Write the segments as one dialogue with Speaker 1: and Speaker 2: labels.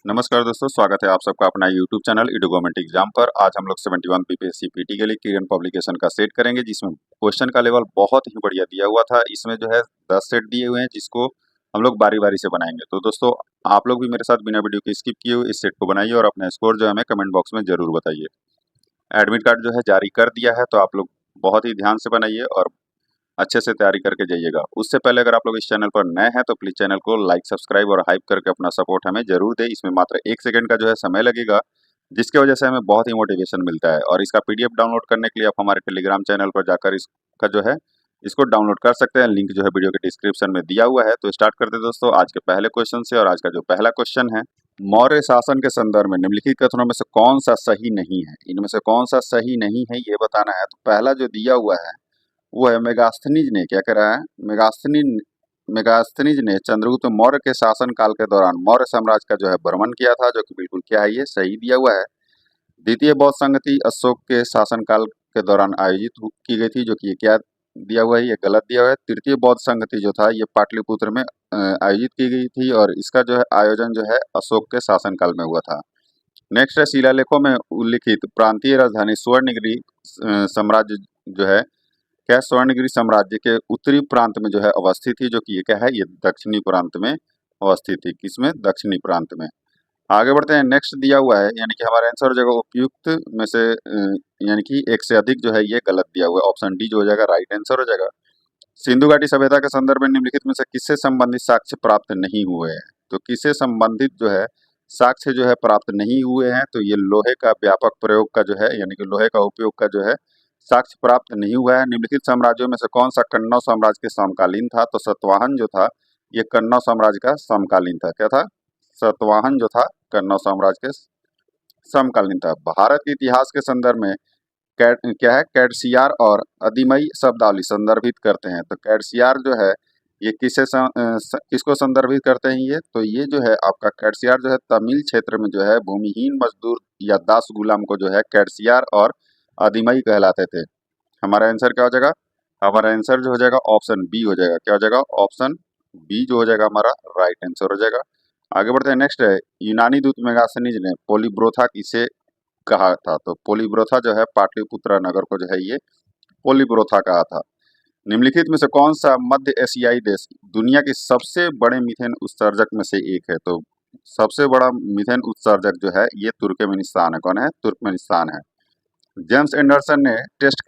Speaker 1: नमस्कार दोस्तों, स्वागत है आप सबका अपना YouTube channel Edu government exam पर। आज हम लोग 71 बीपीएससी पीटी के लिए क्लियर पब्लिकेशन का सेट करेंगे, जिसमें क्वेश्चन का लेवल बहुत ही बढ़िया दिया हुआ था। इसमें जो है 10 सेट दिए हुए हैं, जिसको हम लोग बारी बारी से बनाएंगे। तो दोस्तों, आप लोग भी मेरे साथ बिना वीडियो के स्किप किए हुए इस सेट को बनाइए और अपना स्कोर जो है हमें कमेंट बॉक्स में जरूर बताइए। एडमिट कार्ड जो है जारी कर दिया है, तो आप लोग बहुत ही ध्यान से बनाइए और अच्छे से तैयारी करके जाइएगा। उससे पहले अगर आप लोग इस चैनल पर नए हैं तो प्लीज चैनल को लाइक, सब्सक्राइब और हाइप करके अपना सपोर्ट हमें जरूर दें। इसमें मात्र 1 सेकंड का जो है समय लगेगा, जिसकी वजह से हमें बहुत ही मोटिवेशन मिलता है। और इसका पीडीएफ डाउनलोड करने के लिए आप हमारे टेलीग्राम चैनल पर जाकर इसका जो है इसको डाउनलोड कर सकते हैं। लिंक जो है वीडियो के डिस्क्रिप्शन में दिया हुआ है। तो स्टार्ट करते हैं दोस्तों आज के पहले क्वेश्चन से। और आज का जो पहला क्वेश्चन है, मौर्य शासन के संदर्भ में निम्नलिखित कथनों में से कौन सा सही नहीं है। इनमें से कौन सा सही नहीं है ये बताना है। तो पहला जो दिया हुआ है वो है, मेगास्थनीज ने क्या करा है, मेगास्थनीज ने चंद्रगुप्त मौर्य के शासन काल के दौरान मौर्य साम्राज्य का जो है भ्रमण किया था, जो कि बिल्कुल क्या है, ये सही दिया हुआ है। द्वितीय बौद्ध संगति अशोक के शासन काल के दौरान आयोजित की गई थी, जो कि ये क्या दिया हुआ है, ये गलत दिया हुआ है। तृतीय बौद्ध संगति जो था ये पाटलिपुत्र में आयोजित की गई थी, और इसका जो है आयोजन जो है अशोक के शासन काल में हुआ था। नेक्स्ट है, शिलालेखों में उल्लिखित प्रांतीय राजधानी स्वर्णगिरी साम्राज्य जो है क्या, स्वर्णगिरी साम्राज्य के उत्तरी प्रांत में जो है अवस्थित थी, जो कि ये क्या है, ये दक्षिणी प्रांत में अवस्थित थी। किसमें? दक्षिणी प्रांत में। आगे बढ़ते हैं। नेक्स्ट दिया हुआ है, यानी कि हमारा आंसर हो जाएगा उपयुक्त में से यानी कि एक से अधिक जो है ये गलत दिया हुआ है। ऑप्शन डी जो हो जाएगा राइट आंसर हो जाएगा। सिंधु घाटी सभ्यता के संदर्भ में निम्नलिखित में से किससे संबंधित साक्ष्य प्राप्त नहीं हुए हैं। तो किससे संबंधित जो है साक्ष्य जो है प्राप्त नहीं हुए हैं, तो ये लोहे का व्यापक प्रयोग का जो है, यानी कि लोहे का उपयोग का जो है साक्ष्य प्राप्त नहीं हुआ है। निम्नलिखित साम्राज्यों में से कौन सा कन्नौज साम्राज्य के समकालीन था। तो सतवाहन जो था ये कन्नौज साम्राज्य का समकालीन था। क्या था? सतवाहन जो था कन्नौज साम्राज्य के समकालीन था। भारत के इतिहास के संदर्भ में क्या है, कैडसियार और अधिमई शब्दावली संदर्भित करते हैं। तो कैडसियार जो है ये किसको संदर्भित करते हैं, ये ये जो है आपका कैडसियार जो है तमिल क्षेत्र में जो है भूमिहीन मजदूर या दास गुलाम को जो है कैडसियार और अधिमई कहलाते थे। हमारा आंसर क्या हो जाएगा? हमारा आंसर जो हो जाएगा ऑप्शन बी हो जाएगा। क्या हो जाएगा? ऑप्शन बी जो हो जाएगा हमारा राइट आंसर हो जाएगा। आगे बढ़ते हैं। नेक्स्ट है, यूनानी दूत मेगास्थनीज ने पोलीब्रोथा किसे कहा था। तो पोलीब्रोथा जो है पाटलिपुत्र नगर को जो है ये पोलीब्रोथा कहा था। निम्नलिखित में से कौन सा मध्य एशियाई देश दुनिया के सबसे बड़े मीथेन उत्सर्जक में से एक है। तो सबसे बड़ा मीथेन उत्सर्जक जो है ये तुर्कमेनिस्तान है। कौन है? तुर्कमेनिस्तान है। जेम्स एंडरसन ने टेस्ट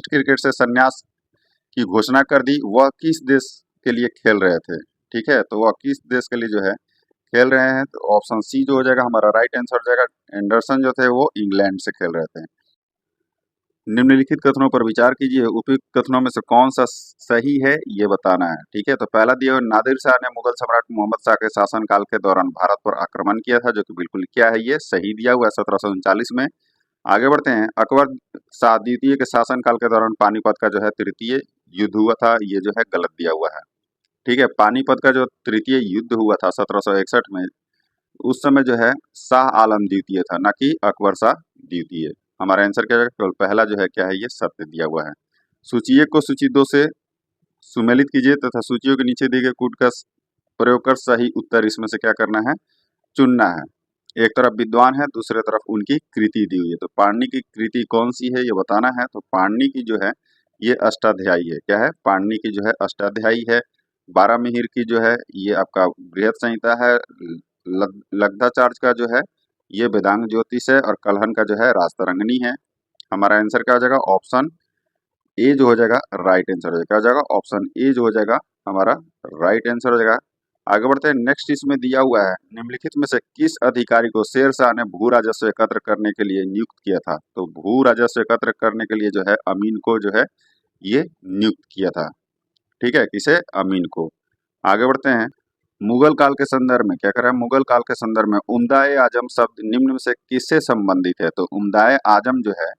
Speaker 1: क्रिकेट से संन्यास की घोषणा कर दी। वह किस देश के लिए खेल रहे थे? ठीक है, तो वह किस देश के लिए जो है खेल रहे हैं। तो ऑप्शन सी जो हो जाएगा हमारा राइट आंसर हो जाएगा। एंडरसन जो थे वो इंग्लैंड से खेल रहे थे। निम्नलिखित कथनों पर विचार कीजिए। उपयुक्त कथनों में से कौन सा सही है ये बताना है। ठीक है, तो पहला दिया हुआ, नादिर शाह ने मुगल सम्राट मोहम्मद शाह के शासनकाल के दौरान भारत पर आक्रमण किया था, जो कि बिल्कुल क्या है, ये सही दिया हुआ है 1739 में। आगे बढ़ते हैं। अकबर शाह द्वितीय के शासनकाल के दौरान पानीपत का जो है तृतीय युद्ध हुआ था, ये जो है गलत दिया हुआ है। ठीक है, पानीपत का जो तृतीय युद्ध हुआ था 1761 में, उस समय जो है शाह आलम द्वितीय था, ना कि अकबर शाह द्वितीय। हमारा आंसर क्या है? केवल पहला जो है क्या है, ये सत्य दिया हुआ है। सूची 1 को सूची 2 से सुमेलित कीजिए तथा सूचियों के नीचे दिए गए कूट का प्रयोग कर सही उत्तर इसमें से क्या करना है, चुनना है। एक तरफ विद्वान है, दूसरे तरफ उनकी कृति दी हुई है। तो पाणिनि की कृति कौन सी है ये बताना है। तो पाणिनि की जो है ये अष्टाध्यायी है। क्या है? पाणिनि की जो है अष्टाध्यायी है। बारहमिहिर की जो है ये आपका बृहत संहिता है। लब्धाचार्य का जो है ये वेदांग ज्योतिष है, और कलहन का जो है राजतरंगिणी है। हमारा आंसर क्या हो जाएगा? ऑप्शन ए जो हो जाएगा राइट आंसर हो जाएगा। क्या हो जाएगा? ऑप्शन ए जो हो जाएगा हमारा राइट आंसर हो जाएगा। आगे बढ़ते हैं। नेक्स्ट इसमें दिया हुआ है, निम्नलिखित में से किस अधिकारी को शेरशाह ने भू राजस्व एकत्र करने के लिए नियुक्त किया था। तो भू राजस्व एकत्र करने के लिए जो है अमीन को जो है ये नियुक्त किया था। ठीक है, किसे? अमीन को। आगे बढ़ते हैं। मुगल काल के संदर्भ में क्या करें, मुगल काल के संदर्भ में उम्दाए आजम शब्द निम्न में से किससे संबंधित है। तो उम्दाए आजम जो है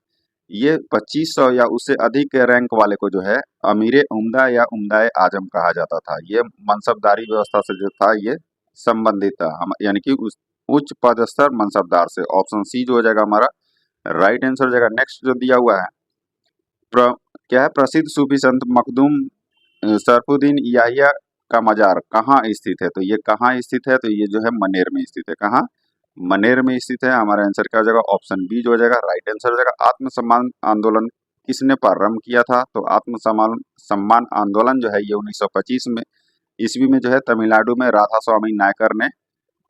Speaker 1: ये 2500 या उससे अधिक के रैंक वाले को जो है अमीरे उम्दा या उम्दाए आजम कहा जाता था। ये मनसबदारी व्यवस्था से जो था ये संबंधित था, हम यानी कि उस उच्च पदस्तर मनसबदार से। ऑप्शन सी जो हो जाएगा हमारा राइट आंसर हो जाएगा। नेक्स्ट जो दिया हुआ है, क्या है, प्रसिद्ध सूफी संत मखदूम सरफुद्दीन याहिया का मजार कहाँ स्थित है? तो ये कहाँ स्थित है? तो ये जो है मनेर में स्थित है। कहाँ? मनेर में स्थित है। हमारा आंसर क्या हो जाएगा? ऑप्शन बी जो हो जाएगा राइट आंसर हो जाएगा। आत्मसम्मान आंदोलन किसने प्रारंभ किया था? तो आत्मसम्मान सम्मान आंदोलन जो है ये 1925 में ईस्वी में जो है तमिलनाडु में राधा स्वामी नायकर ने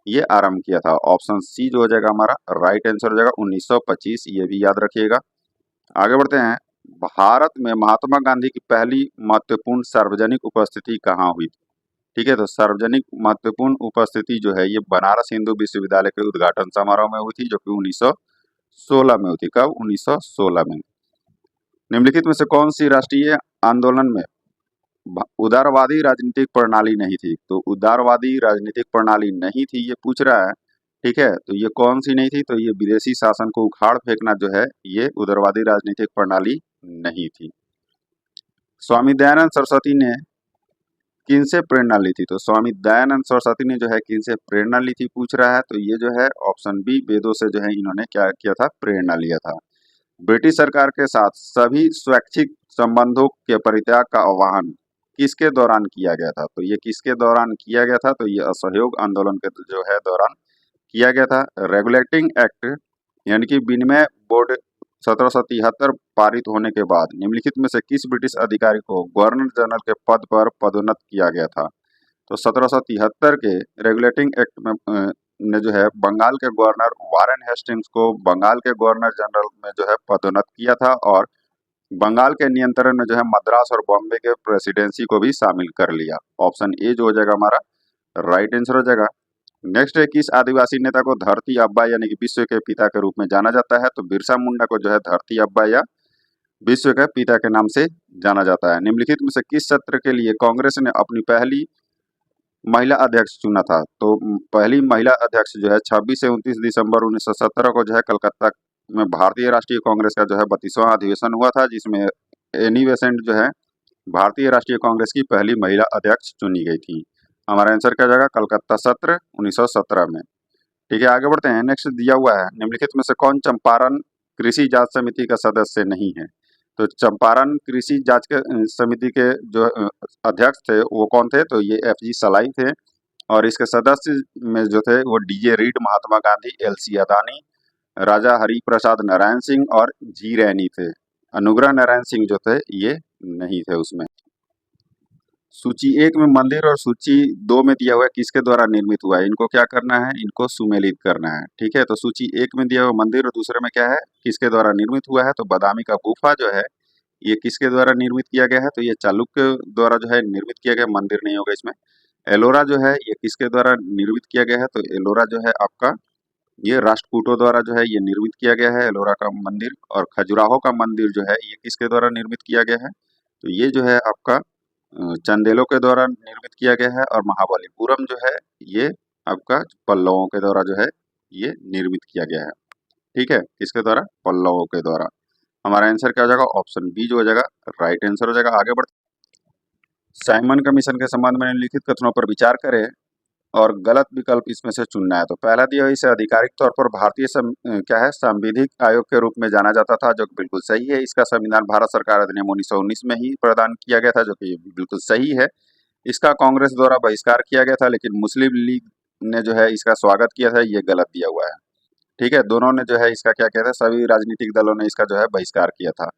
Speaker 1: ये आरंभ किया था। ऑप्शन सी जो हो जाएगा हमारा राइट आंसर हो जाएगा 1925, ये भी याद रखिएगा। आगे बढ़ते हैं। भारत में महात्मा गांधी की पहली महत्वपूर्ण सार्वजनिक उपस्थिति कहाँ हुई? ठीक है, तो सार्वजनिक महत्वपूर्ण उपस्थिति जो है ये बनारस हिंदू विश्वविद्यालय के उद्घाटन समारोह में हुई थी, जो कि 1916 में हुई थी। कब? 1916 में। निम्नलिखित में से कौन सी राष्ट्रीय आंदोलन में उदारवादी राजनीतिक प्रणाली नहीं थी? तो उदारवादी राजनीतिक प्रणाली नहीं थी ये पूछ रहा है। ठीक है, तो ये कौन सी नहीं थी? तो ये विदेशी शासन को उखाड़ फेंकना जो है ये उदारवादी राजनीतिक प्रणाली नहीं थी। स्वामी दयानंद सरस्वती ने किनसे प्रेरणा ली थी? तो स्वामी दयानंद सरस्वती ने जो है किनसे प्रेरणा ली थी पूछ रहा है। तो ये जो है ऑप्शन बी वेदों से जो है इन्होंने क्या किया था? प्रेरणा लिया था। ब्रिटिश सरकार के साथ सभी स्वैच्छिक संबंधों के परित्याग का आह्वान किसके दौरान किया गया था? तो ये किसके दौरान किया गया था? तो ये असहयोग आंदोलन के जो है दौरान किया गया था। रेगुलेटिंग एक्ट यानी कि विनिमय बोर्ड 1773 पारित होने के बाद निम्नलिखित में से किस ब्रिटिश अधिकारी को गवर्नर जनरल के पद पर पदोन्नत किया गया था? तो 1773 के रेगुलेटिंग एक्ट ने जो है बंगाल के गवर्नर वारेन हेस्टिंग्स को बंगाल के गवर्नर जनरल में जो है पदोन्नत किया था, और बंगाल के नियंत्रण में जो है मद्रास और बॉम्बे के प्रेसिडेंसी को भी शामिल कर लिया। ऑप्शन ए जो हो जाएगा हमारा राइट आंसर हो जाएगा। नेक्स्ट है, किस आदिवासी नेता को धरती अब्बा यानी कि विश्व के पिता के रूप में जाना जाता है? तो बिरसा मुंडा को जो है धरती अब्बा या विश्व के पिता के नाम से जाना जाता है। निम्नलिखित में से किस सत्र के लिए कांग्रेस ने अपनी पहली महिला अध्यक्ष चुना था? तो पहली महिला अध्यक्ष जो है 26 से 29 दिसंबर 1917 को जो है कलकत्ता में भारतीय राष्ट्रीय कांग्रेस का जो है 32वां अधिवेशन हुआ था, जिसमें एनी बेसेंट जो है भारतीय राष्ट्रीय कांग्रेस की पहली महिला अध्यक्ष चुनी गई थी। हमारा आंसर क्या जाएगा? कलकत्ता सत्र 1917 में। ठीक है, आगे बढ़ते हैं। नेक्स्ट दिया हुआ है, निम्नलिखित में से कौन चंपारण कृषि जांच समिति का सदस्य नहीं है? तो चंपारण कृषि जांच के समिति के जो अध्यक्ष थे वो कौन थे? तो ये FG सलाई थे, और इसके सदस्य में जो थे वो DJ read, Mahatma Gandhi, LC Adani, राजा हरि प्रसाद नारायण सिंह और जी रैनी थे। अनुग्रह नारायण सिंह जो थे ये नहीं थे उसमें। सूची 1 में मंदिर और सूची 2 में दिया हुआ है किसके द्वारा निर्मित हुआ है? इनको क्या करना है? इनको सुमेलित करना है। ठीक है, तो सूची 1 में दिया हुआ मंदिर और दूसरे में क्या है? किसके द्वारा निर्मित हुआ है? तो बादामी का गुफा जो है ये किसके द्वारा निर्मित किया गया है? तो ये चालुक्य द्वारा जो है निर्मित किया गया, मंदिर नहीं होगा इसमें। एलोरा जो है ये किसके द्वारा निर्मित किया गया है? तो एलोरा जो है आपका ये राष्ट्रकूटों द्वारा जो है ये निर्मित किया गया है एलोरा का मंदिर। और खजुराहो का मंदिर जो है ये किसके द्वारा निर्मित किया गया है? तो ये जो है आपका चंदेलों के द्वारा निर्मित किया गया है, और महाबलीपुरम जो है ये आपका पल्लवों के द्वारा जो है ये निर्मित किया गया है। ठीक है, किसके द्वारा? पल्लवों के द्वारा। हमारा आंसर क्या हो जाएगा? ऑप्शन बी जो हो जाएगा राइट आंसर हो जाएगा। आगे बढ़ते, साइमन कमीशन के संबंध में निम्नलिखित कथनों पर विचार करें और गलत विकल्प इसमें से चुनना है। तो पहला दिया हुआ, इसे आधिकारिक तौर पर भारतीय क्या है सांविधिक आयोग के रूप में जाना जाता था, जो कि बिल्कुल सही है। इसका संविधान भारत सरकार अधिनियम 1919 में ही प्रदान किया गया था, जो कि बिल्कुल सही है। इसका कांग्रेस द्वारा बहिष्कार किया गया था, लेकिन मुस्लिम लीग ने जो है इसका स्वागत किया था, ये गलत दिया हुआ है। ठीक है, दोनों ने जो है इसका क्या किया था? सभी राजनीतिक दलों ने इसका जो है बहिष्कार किया था।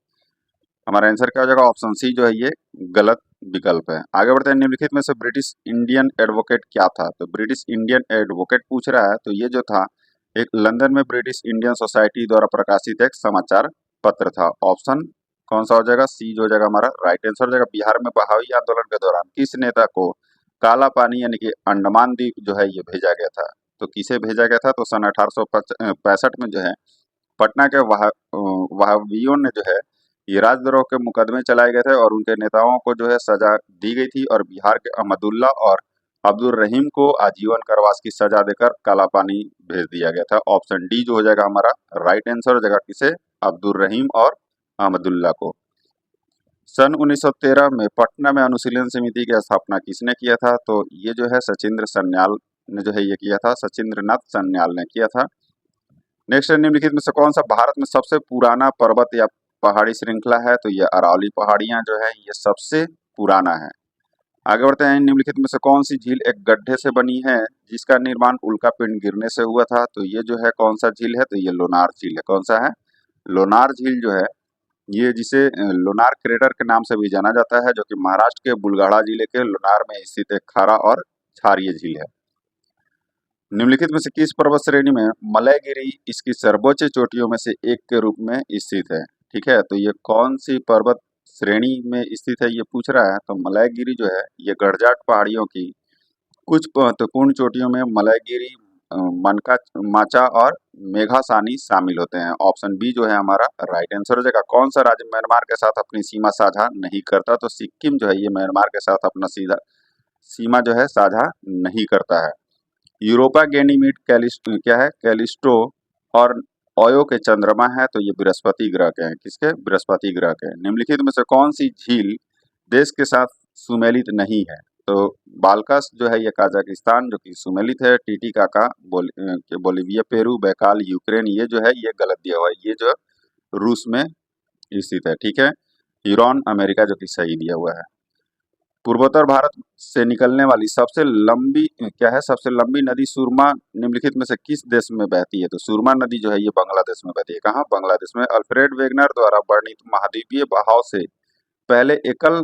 Speaker 1: हमारा आंसर क्या हो जाएगा? ऑप्शन सी जो है ये गलत विकल्प है। आगे बढ़ते हैं। निम्नलिखित में से ब्रिटिश इंडियन एडवोकेट क्या था? तो ब्रिटिश इंडियन एडवोकेट पूछ रहा है, तो ये जो था एक लंदन में ब्रिटिश इंडियन सोसाइटी द्वारा प्रकाशित एक समाचार पत्र था। ऑप्शन कौन सा हो जाएगा? सी जो हो जाएगा हमारा राइट आंसर हो जाएगा। बिहार में बहावी आंदोलन के दौरान किस नेता को काला पानी यानी कि अंडमान द्वीप जो है ये भेजा गया था? तो किसे भेजा गया था? तो सन 1865 में जो है पटना के वहावियों ने जो है ये राजद्रोह के मुकदमे चलाए गए थे, और उनके नेताओं को जो है सजा दी गई थी, और बिहार के अहमदुल्ला और अब्दुल रहीम को आजीवन कारावास की सजा देकर काला पानी भेज दिया गया था। ऑप्शन डी जो हो जाएगा हमारा राइट आंसर हो जाएगा। किसे? अब्दुल रहीम और अहमदुल्ला को। सन 1913 में पटना में अनुशीलन समिति की स्थापना किसने किया था? तो ये जो है सचिंद्र सन्याल ने जो है ये किया था, सचिंद्र नाथ सन्याल ने किया था। नेक्स्ट है, निम्नलिखित में से कौन सा भारत में सबसे पुराना पर्वत या पहाड़ी श्रृंखला है? तो ये अरावली पहाड़ियां जो है ये सबसे पुराना है। आगे बढ़ते हैं। निम्नलिखित में से कौन सी झील एक गड्ढे से बनी है जिसका निर्माण उल्का पिंड गिरने से हुआ था? तो ये जो है कौन सा झील है? तो ये लोनार झील है। कौन सा है? लोनार झील जो है ये जिसे लोनार क्रेटर के नाम से भी जाना जाता है, जो कि महाराष्ट्र के बुलगाड़ा जिले के लोनार में स्थित एक खारा और क्षारीय झील है। निम्नलिखित में से किस पर्वत श्रेणी में मलयगिरी इसकी सर्वोच्च चोटियों में से एक के रूप में स्थित है? ठीक है, तो ये कौन सी पर्वत श्रेणी में स्थित है ये पूछ रहा है। तो मलयगिरी जो है ये गड़जाट पहाड़ियों की कुछ महत्वपूर्ण चोटियों में मलयगिरी, मनका माचा और मेघासानी शामिल होते हैं। ऑप्शन बी जो है हमारा राइट आंसर हो जाएगा। कौन सा राज्य म्यांमार के साथ अपनी सीमा साझा नहीं करता? तो सिक्किम जो है ये म्यांमार के साथ अपना सीधा सीमा जो है साझा नहीं करता है। यूरोपा गैनीमीड क्या है? कैलिस्टो और ओयो के चंद्रमा है, तो ये बृहस्पति ग्रह के हैं। किसके? बृहस्पति ग्रह के। निम्नलिखित में से कौन सी झील देश के साथ सुमेलित नहीं है? तो बाल्कस जो है ये कजाकिस्तान जो कि सुमेलित है। Titicaca Bolivia, Peru, Baikal Ukraine, ये जो है ये गलत दिया हुआ है, ये जो रूस में स्थित है। ठीक है। यूरोन अमेरिका जो कि सही दिया हुआ है। पूर्वोत्तर भारत से निकलने वाली सबसे लंबी क्या है? सबसे लंबी नदी सुरमा निम्नलिखित में से किस देश में बहती है? तो सुरमा नदी जो है ये बांग्लादेश में बहती है। कहाँ? बांग्लादेश में। अल्फ्रेड वेगनर द्वारा वर्णित महाद्वीपीय बहाव से पहले एकल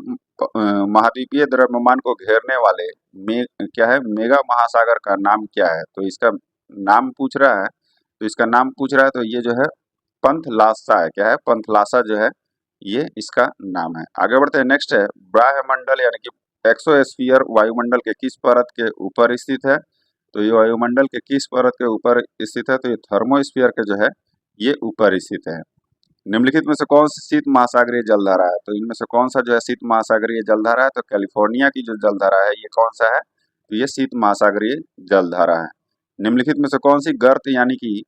Speaker 1: महाद्वीपीय द्रव्यमान को घेरने वाले क्या है मेगा महासागर का नाम क्या है? तो इसका नाम पूछ रहा है। तो इसका नाम पूछ रहा है तो ये जो है पंथलासा है। क्या है? पंथलासा जो है ये इसका नाम है। आगे बढ़ते हैं। नेक्स्ट है ब्रह्मंडल यानी कि एक्सोस्फीयर वायुमंडल के किस परत के ऊपर स्थित है? तो ये वायुमंडल के किस परत के ऊपर स्थित है? तो ये थर्मोस्फीयर के जो है ये ऊपर स्थित है। निम्नलिखित में से कौन सी शीत महासागरीय जलधारा है? तो इनमें से कौन सा जो है शीत महासागरीय जलधारा है? तो कैलिफोर्निया की जो जलधारा है ये कौन सा है? तो ये शीत महासागरीय जलधारा है। निम्नलिखित में से कौन सी गर्त यानी कि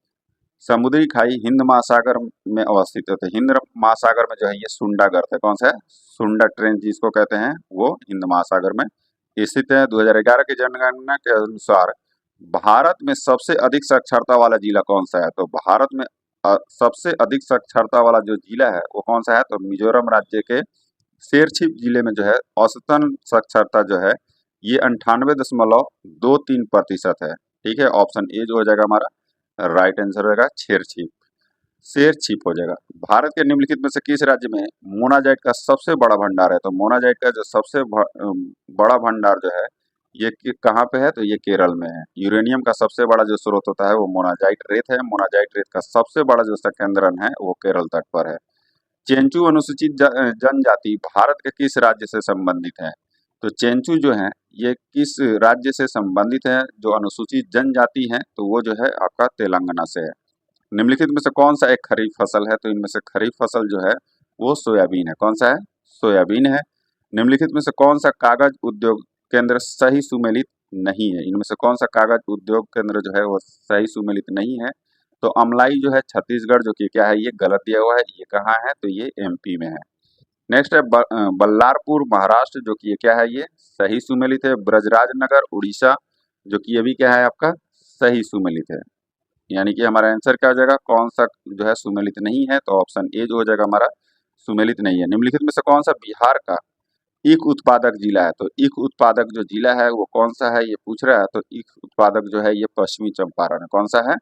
Speaker 1: समुद्री खाई हिंद महासागर में अवस्थित है? तो हिंद महासागर में जो है ये सुंडा गर्त है। कौन सा है? सुंडा ट्रेंच जिसको कहते हैं वो हिंद महासागर में स्थित है। 2011 की जनगणना के अनुसार भारत में सबसे अधिक साक्षरता वाला जिला कौन सा है? तो भारत में सबसे अधिक साक्षरता वाला जो जिला है वो कौन सा है? तो मिजोरम राज्य के शेरछिप जिले में जो है औसतन साक्षरता जो है ये 98.23% है। ठीक है, ऑप्शन ए जो हो जाएगा हमारा राइट आंसर होगा शेरछिप, शेरछिप हो जाएगा। भारत के निम्नलिखित में से किस राज्य में मोनाजाइट का सबसे बड़ा भंडार है? तो मोनाजाइट का जो सबसे बड़ा भंडार जो है ये कहाँ पे है? तो ये केरल में है। यूरेनियम का सबसे बड़ा जो स्रोत होता है वो मोनाजाइट रेत है। मोनाजाइट रेत का सबसे बड़ा जो संकेंद्रण है वो केरल तट पर है। चेंचू अनुसूचित जनजाति भारत के किस राज्य से संबंधित है? तो चेंचू जो है ये किस राज्य से संबंधित है? जो अनुसूचित जनजाति है तो वो जो है आपका तेलंगाना से है। निम्नलिखित में से कौन सा एक खरीफ फसल है? तो इनमें से खरीफ फसल जो है वो सोयाबीन है। कौन सा है? सोयाबीन है। निम्नलिखित में से कौन सा कागज उद्योग केंद्र सही सुमेलित नहीं है? इनमें से कौन सा कागज उद्योग केंद्र जो है वो सही सुमेलित नहीं है? तो अमलाई जो है छत्तीसगढ़ जो कि क्या है ये गलत दिया हुआ है। ये कहाँ है? तो ये एमपी में है। नेक्स्ट है बल्लारपुर महाराष्ट्र जो कि ये क्या है? ये सही सुमेलित है। ब्रजराज नगर उड़ीसा जो कि ये भी क्या है आपका सही सुमेलित है। यानी कि हमारा आंसर क्या हो जाएगा? कौन सा जो है सुमेलित नहीं है? तो ऑप्शन ए जो हो जाएगा हमारा सुमेलित नहीं है। निम्नलिखित में से कौन सा बिहार का ईख उत्पादक जिला है? तो ईख उत्पादक जो जिला है वो कौन सा है ये पूछ रहा है। तो ईख उत्पादक जो है ये पश्चिमी चंपारण है। कौन सा है?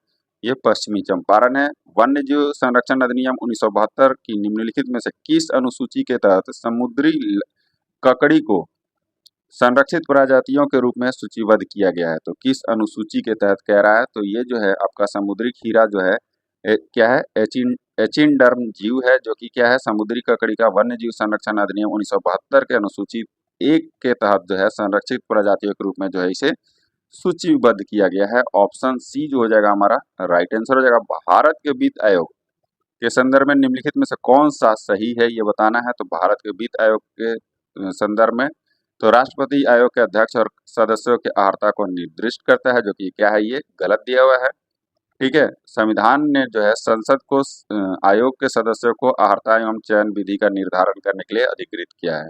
Speaker 1: ये पश्चिमी चंपारण है। वन्य जीव संरक्षण अधिनियम 1972 की निम्नलिखित में से किस अनुसूची के तहत समुद्री ककड़ी को संरक्षित प्रजातियों के रूप में सूचीबद्ध किया गया है? तो किस अनुसूची के तहत कह रहा है? तो ये जो है आपका समुद्री खीरा जो है क्या है? एचिनडर्म जीव है जो कि क्या है? समुद्री ककड़ी का वन्य जीव संरक्षण अधिनियम 1972 के अनुसूची एक के तहत जो है संरक्षित प्रजातियों के रूप में जो है इसे सूचीबद्ध किया गया है। ऑप्शन सी जो हो जाएगा हमारा राइट आंसर हो जाएगा। भारत के वित्त आयोग के संदर्भ में निम्नलिखित में से कौन सा सही है ये बताना है। तो भारत के वित्त आयोग के संदर्भ में तो राष्ट्रपति आयोग के अध्यक्ष और सदस्यों की अर्हता को निर्दिष्ट करता है जो कि क्या है? ये गलत दिया हुआ है। ठीक है, संविधान ने जो है संसद को आयोग के सदस्यों को अर्हता एवं चयन विधि का निर्धारण करने के लिए अधिकृत किया है।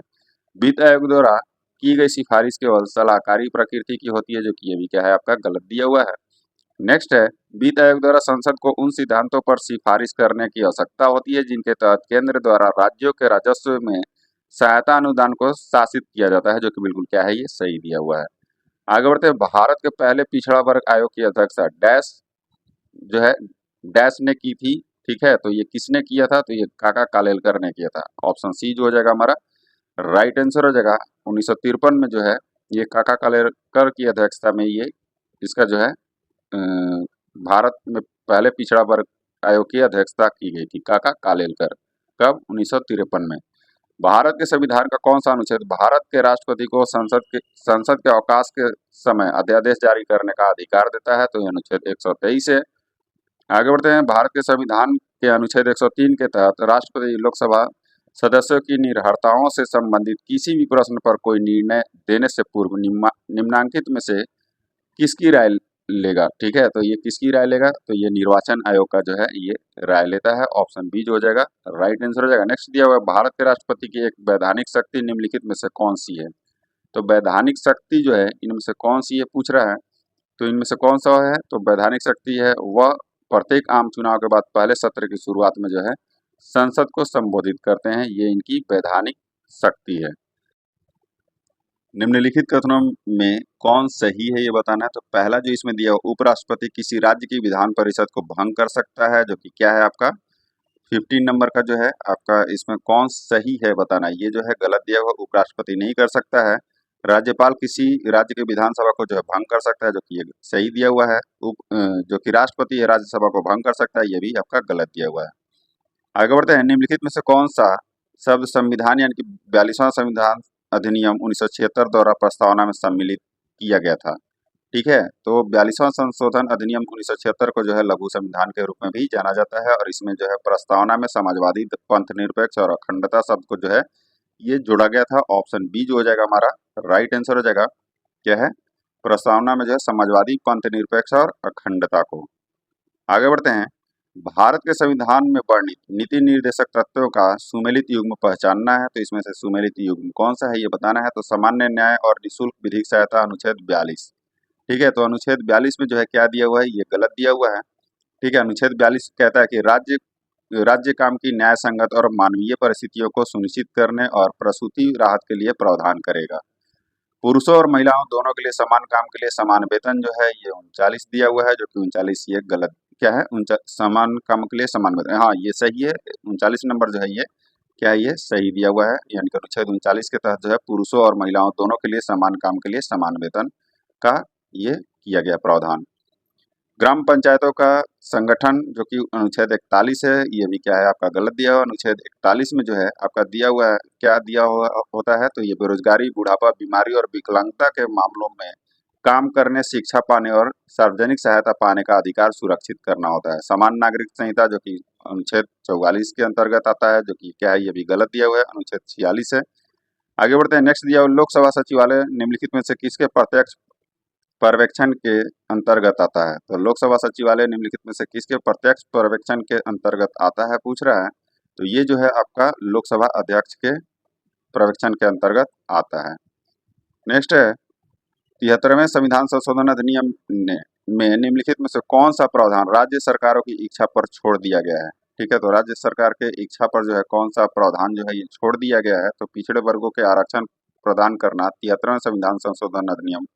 Speaker 1: वित्त आयोग द्वारा की गई सिफारिश केवल सलाहकारी प्रकृति की होती है जो कि ये भी क्या है आपका गलत दिया हुआ है। नेक्स्ट है वित्त आयोग द्वारा संसद को उन सिद्धांतों पर सिफारिश करने की आवश्यकता होती है जिनके तहत केंद्र द्वारा राज्यों के राजस्व में सहायता अनुदान को शासित किया जाता है, जो कि बिल्कुल क्या है, ये सही दिया हुआ है। आगे बढ़ते हैं। भारत के पहले पिछड़ा वर्ग आयोग की अध्यक्षता डैश जो है डैश ने की थी। ठीक है, तो ये किसने किया था, तो ये काका कालेलकर ने किया था। ऑप्शन सी जो हो जाएगा हमारा राइट आंसर हो जाएगा। 1953 में जो है ये काका कालेलकर की अध्यक्षता में ये इसका जो है भारत में पहले पिछड़ा वर्ग आयोग की अध्यक्षता की गई थी, काका कालेलकर। कब? 1953 में। भारत के संविधान का कौन सा अनुच्छेद भारत के राष्ट्रपति को संसद के अवकाश के समय अध्यादेश जारी करने का अधिकार देता है, तो यह अनुच्छेद 123 है। आगे बढ़ते हैं। भारत के संविधान के अनुच्छेद 103 के तहत राष्ट्रपति लोकसभा सदस्यों की निर्भरताओं से संबंधित किसी भी प्रश्न पर कोई निर्णय देने से पूर्व निम्नांकित में से किसकी राय लेगा। ठीक है, तो ये किसकी राय लेगा, तो ये निर्वाचन आयोग का जो है ये राय लेता है। ऑप्शन बी जो हो जाएगा राइट आंसर हो जाएगा। नेक्स्ट दिया हुआ है, भारत के राष्ट्रपति की एक वैधानिक शक्ति निम्नलिखित में से कौन सी है। तो वैधानिक शक्ति जो है इनमें से कौन सी है पूछ रहा है, तो इनमें से कौन सा है, तो वैधानिक शक्ति है वह प्रत्येक आम चुनाव के बाद पहले सत्र की शुरुआत में जो है संसद को संबोधित करते हैं, ये इनकी वैधानिक शक्ति है। निम्नलिखित कथनों में कौन सही है ये बताना है। तो पहला जो इसमें दिया हुआ, उपराष्ट्रपति किसी राज्य की विधान परिषद को भंग कर सकता है, जो कि क्या है आपका 15 नंबर का जो है आपका, इसमें कौन सही है बताना है। ये जो है गलत दिया हुआ, उपराष्ट्रपति नहीं कर सकता है। राज्यपाल किसी राज्य की विधानसभा को जो है भंग कर सकता है, जो कि ये सही दिया हुआ है। जो कि राष्ट्रपति है राज्यसभा को भंग कर सकता है, ये भी आपका गलत दिया हुआ है। आगे बढ़ते हैं। निम्नलिखित में से कौन सा शब्द संविधान यानी कि 42वां संविधान अधिनियम 1976 द्वारा प्रस्तावना में सम्मिलित किया गया था। ठीक है, तो 42वां संशोधन अधिनियम 1976 को जो है लघु संविधान के रूप में भी जाना जाता है, और इसमें जो है प्रस्तावना में समाजवादी, पंथ निरपेक्ष और अखंडता शब्द को जो है ये जोड़ा गया था। ऑप्शन बी जो हो जाएगा हमारा राइट आंसर हो जाएगा, क्या है, प्रस्तावना में जो है समाजवादी, पंथ निरपेक्ष और अखंडता को। आगे बढ़ते हैं। भारत के संविधान में वर्णित नीति निर्देशक तत्वों का सुमेलित युग्म पहचानना है, तो इसमें से सुमेलित युग्म कौन सा है ये बताना है। तो सामान्य न्याय और निःशुल्क विधिक सहायता अनुच्छेद 42। ठीक है, तो अनुच्छेद 42 में जो है क्या दिया हुआ है, ये गलत दिया हुआ है। ठीक है, अनुच्छेद 42 कहता है कि राज्य काम की न्याय संगत और मानवीय परिस्थितियों को सुनिश्चित करने और प्रसूति राहत के लिए प्रावधान करेगा। पुरुषों और महिलाओं दोनों के लिए समान काम के लिए समान वेतन जो है ये 39 दिया हुआ है, जो कि 39 ये गलत क्या है, समान काम के लिए समान वेतन, हाँ ये सही है। 39 नंबर जो है ये क्या है, ये सही दिया हुआ है। यानी कि अनुच्छेद 39 के तहत जो है पुरुषों और महिलाओं दोनों के लिए समान काम के लिए समान वेतन का ये किया गया प्रावधान। ग्राम पंचायतों का संगठन जो कि अनुच्छेद 41 है, ये भी क्या है आपका गलत दिया हुआ। अनुच्छेद 41 में जो है आपका दिया हुआ है, क्या दिया हुआ होता है, तो ये बेरोजगारी, बुढ़ापा, बीमारी और विकलांगता के मामलों में काम करने, शिक्षा पाने और सार्वजनिक सहायता पाने का अधिकार सुरक्षित करना होता है। समान नागरिक संहिता जो कि अनुच्छेद 44 के अंतर्गत आता है, जो कि क्या है, ये भी गलत दिया हुआ है, अनुच्छेद 46 है। आगे बढ़ते हैं। नेक्स्ट दिया हुआ, लोकसभा सचिवालय निम्नलिखित में से किसके प्रत्यक्ष पर्यवेक्षण के अंतर्गत आता है। तो लोकसभा सचिवालय निम्नलिखित में से किसके प्रत्यक्ष पर्यवेक्षण के अंतर्गत आता है पूछ रहा है। तो ये जो है आपका लोकसभा अध्यक्ष के पर्यवेक्षण के अंतर्गत आता है। नेक्स्ट है 73वें संविधान संशोधन अधिनियम में निम्नलिखित में से कौन सा प्रावधान राज्य सरकारों की इच्छा पर छोड़ दिया गया है। ठीक है, तो राज्य सरकार के इच्छा पर जो है कौन सा प्रावधान जो है ये छोड़ दिया गया है। तो पिछड़े वर्गों के आरक्षण प्रदान करना 73वें संविधान संशोधन अधिनियम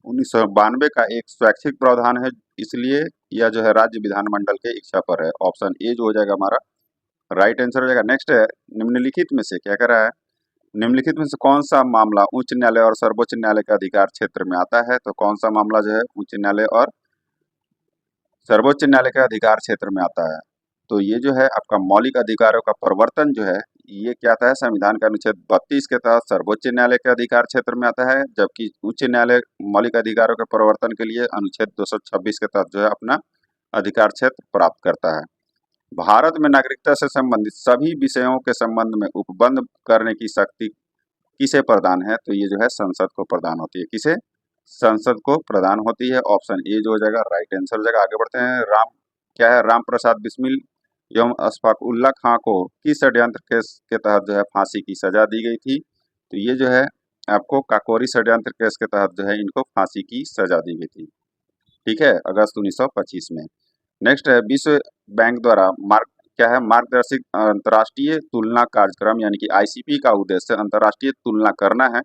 Speaker 1: 1992 का एक स्वैच्छिक प्रावधान है, इसलिए यह जो है राज्य विधानमंडल के इच्छा पर है। ऑप्शन ए जो हो जाएगा हमारा राइट आंसर हो जाएगा। नेक्स्ट है निम्नलिखित में से क्या कह रहा है, निम्नलिखित में से कौन सा मामला उच्च न्यायालय और सर्वोच्च न्यायालय के अधिकार क्षेत्र में आता है। तो कौन सा मामला जो है उच्च न्यायालय और सर्वोच्च न्यायालय के अधिकार क्षेत्र में आता है। तो ये जो है आपका मौलिक अधिकारों का प्रवर्तन जो है ये क्या आता है, संविधान का अनुच्छेद 32 के तहत सर्वोच्च न्यायालय के अधिकार क्षेत्र में आता है, जबकि उच्च न्यायालय मौलिक अधिकारों के प्रवर्तन के लिए अनुच्छेद 226 के तहत जो है अपना अधिकार क्षेत्र प्राप्त करता है। भारत में नागरिकता से संबंधित सभी विषयों के संबंध में उपबंध करने की शक्ति किसे प्रदान है। तो ये जो है संसद को प्रदान होती है। किसे? संसद को प्रदान होती है। ऑप्शन ए जो हो जाएगा राइट आंसर हो जाएगा। आगे बढ़ते हैं। क्या है, राम प्रसाद बिस्मिल एवं अशफाक उल्ला खां को किस षड्यंत्र केस के तहत जो है फांसी की सजा दी गई थी। तो ये जो है आपको काकोरी षड्यंत्र केस के तहत जो है इनको फांसी की सजा दी गई थी। ठीक है, अगस्त 1925 में। नेक्स्ट है विश्व बैंक द्वारा क्या है, मार्गदर्शित अंतर्राष्ट्रीय तुलना कार्यक्रम यानी कि आईसीपी का उद्देश्य अंतर्राष्ट्रीय तुलना करना है।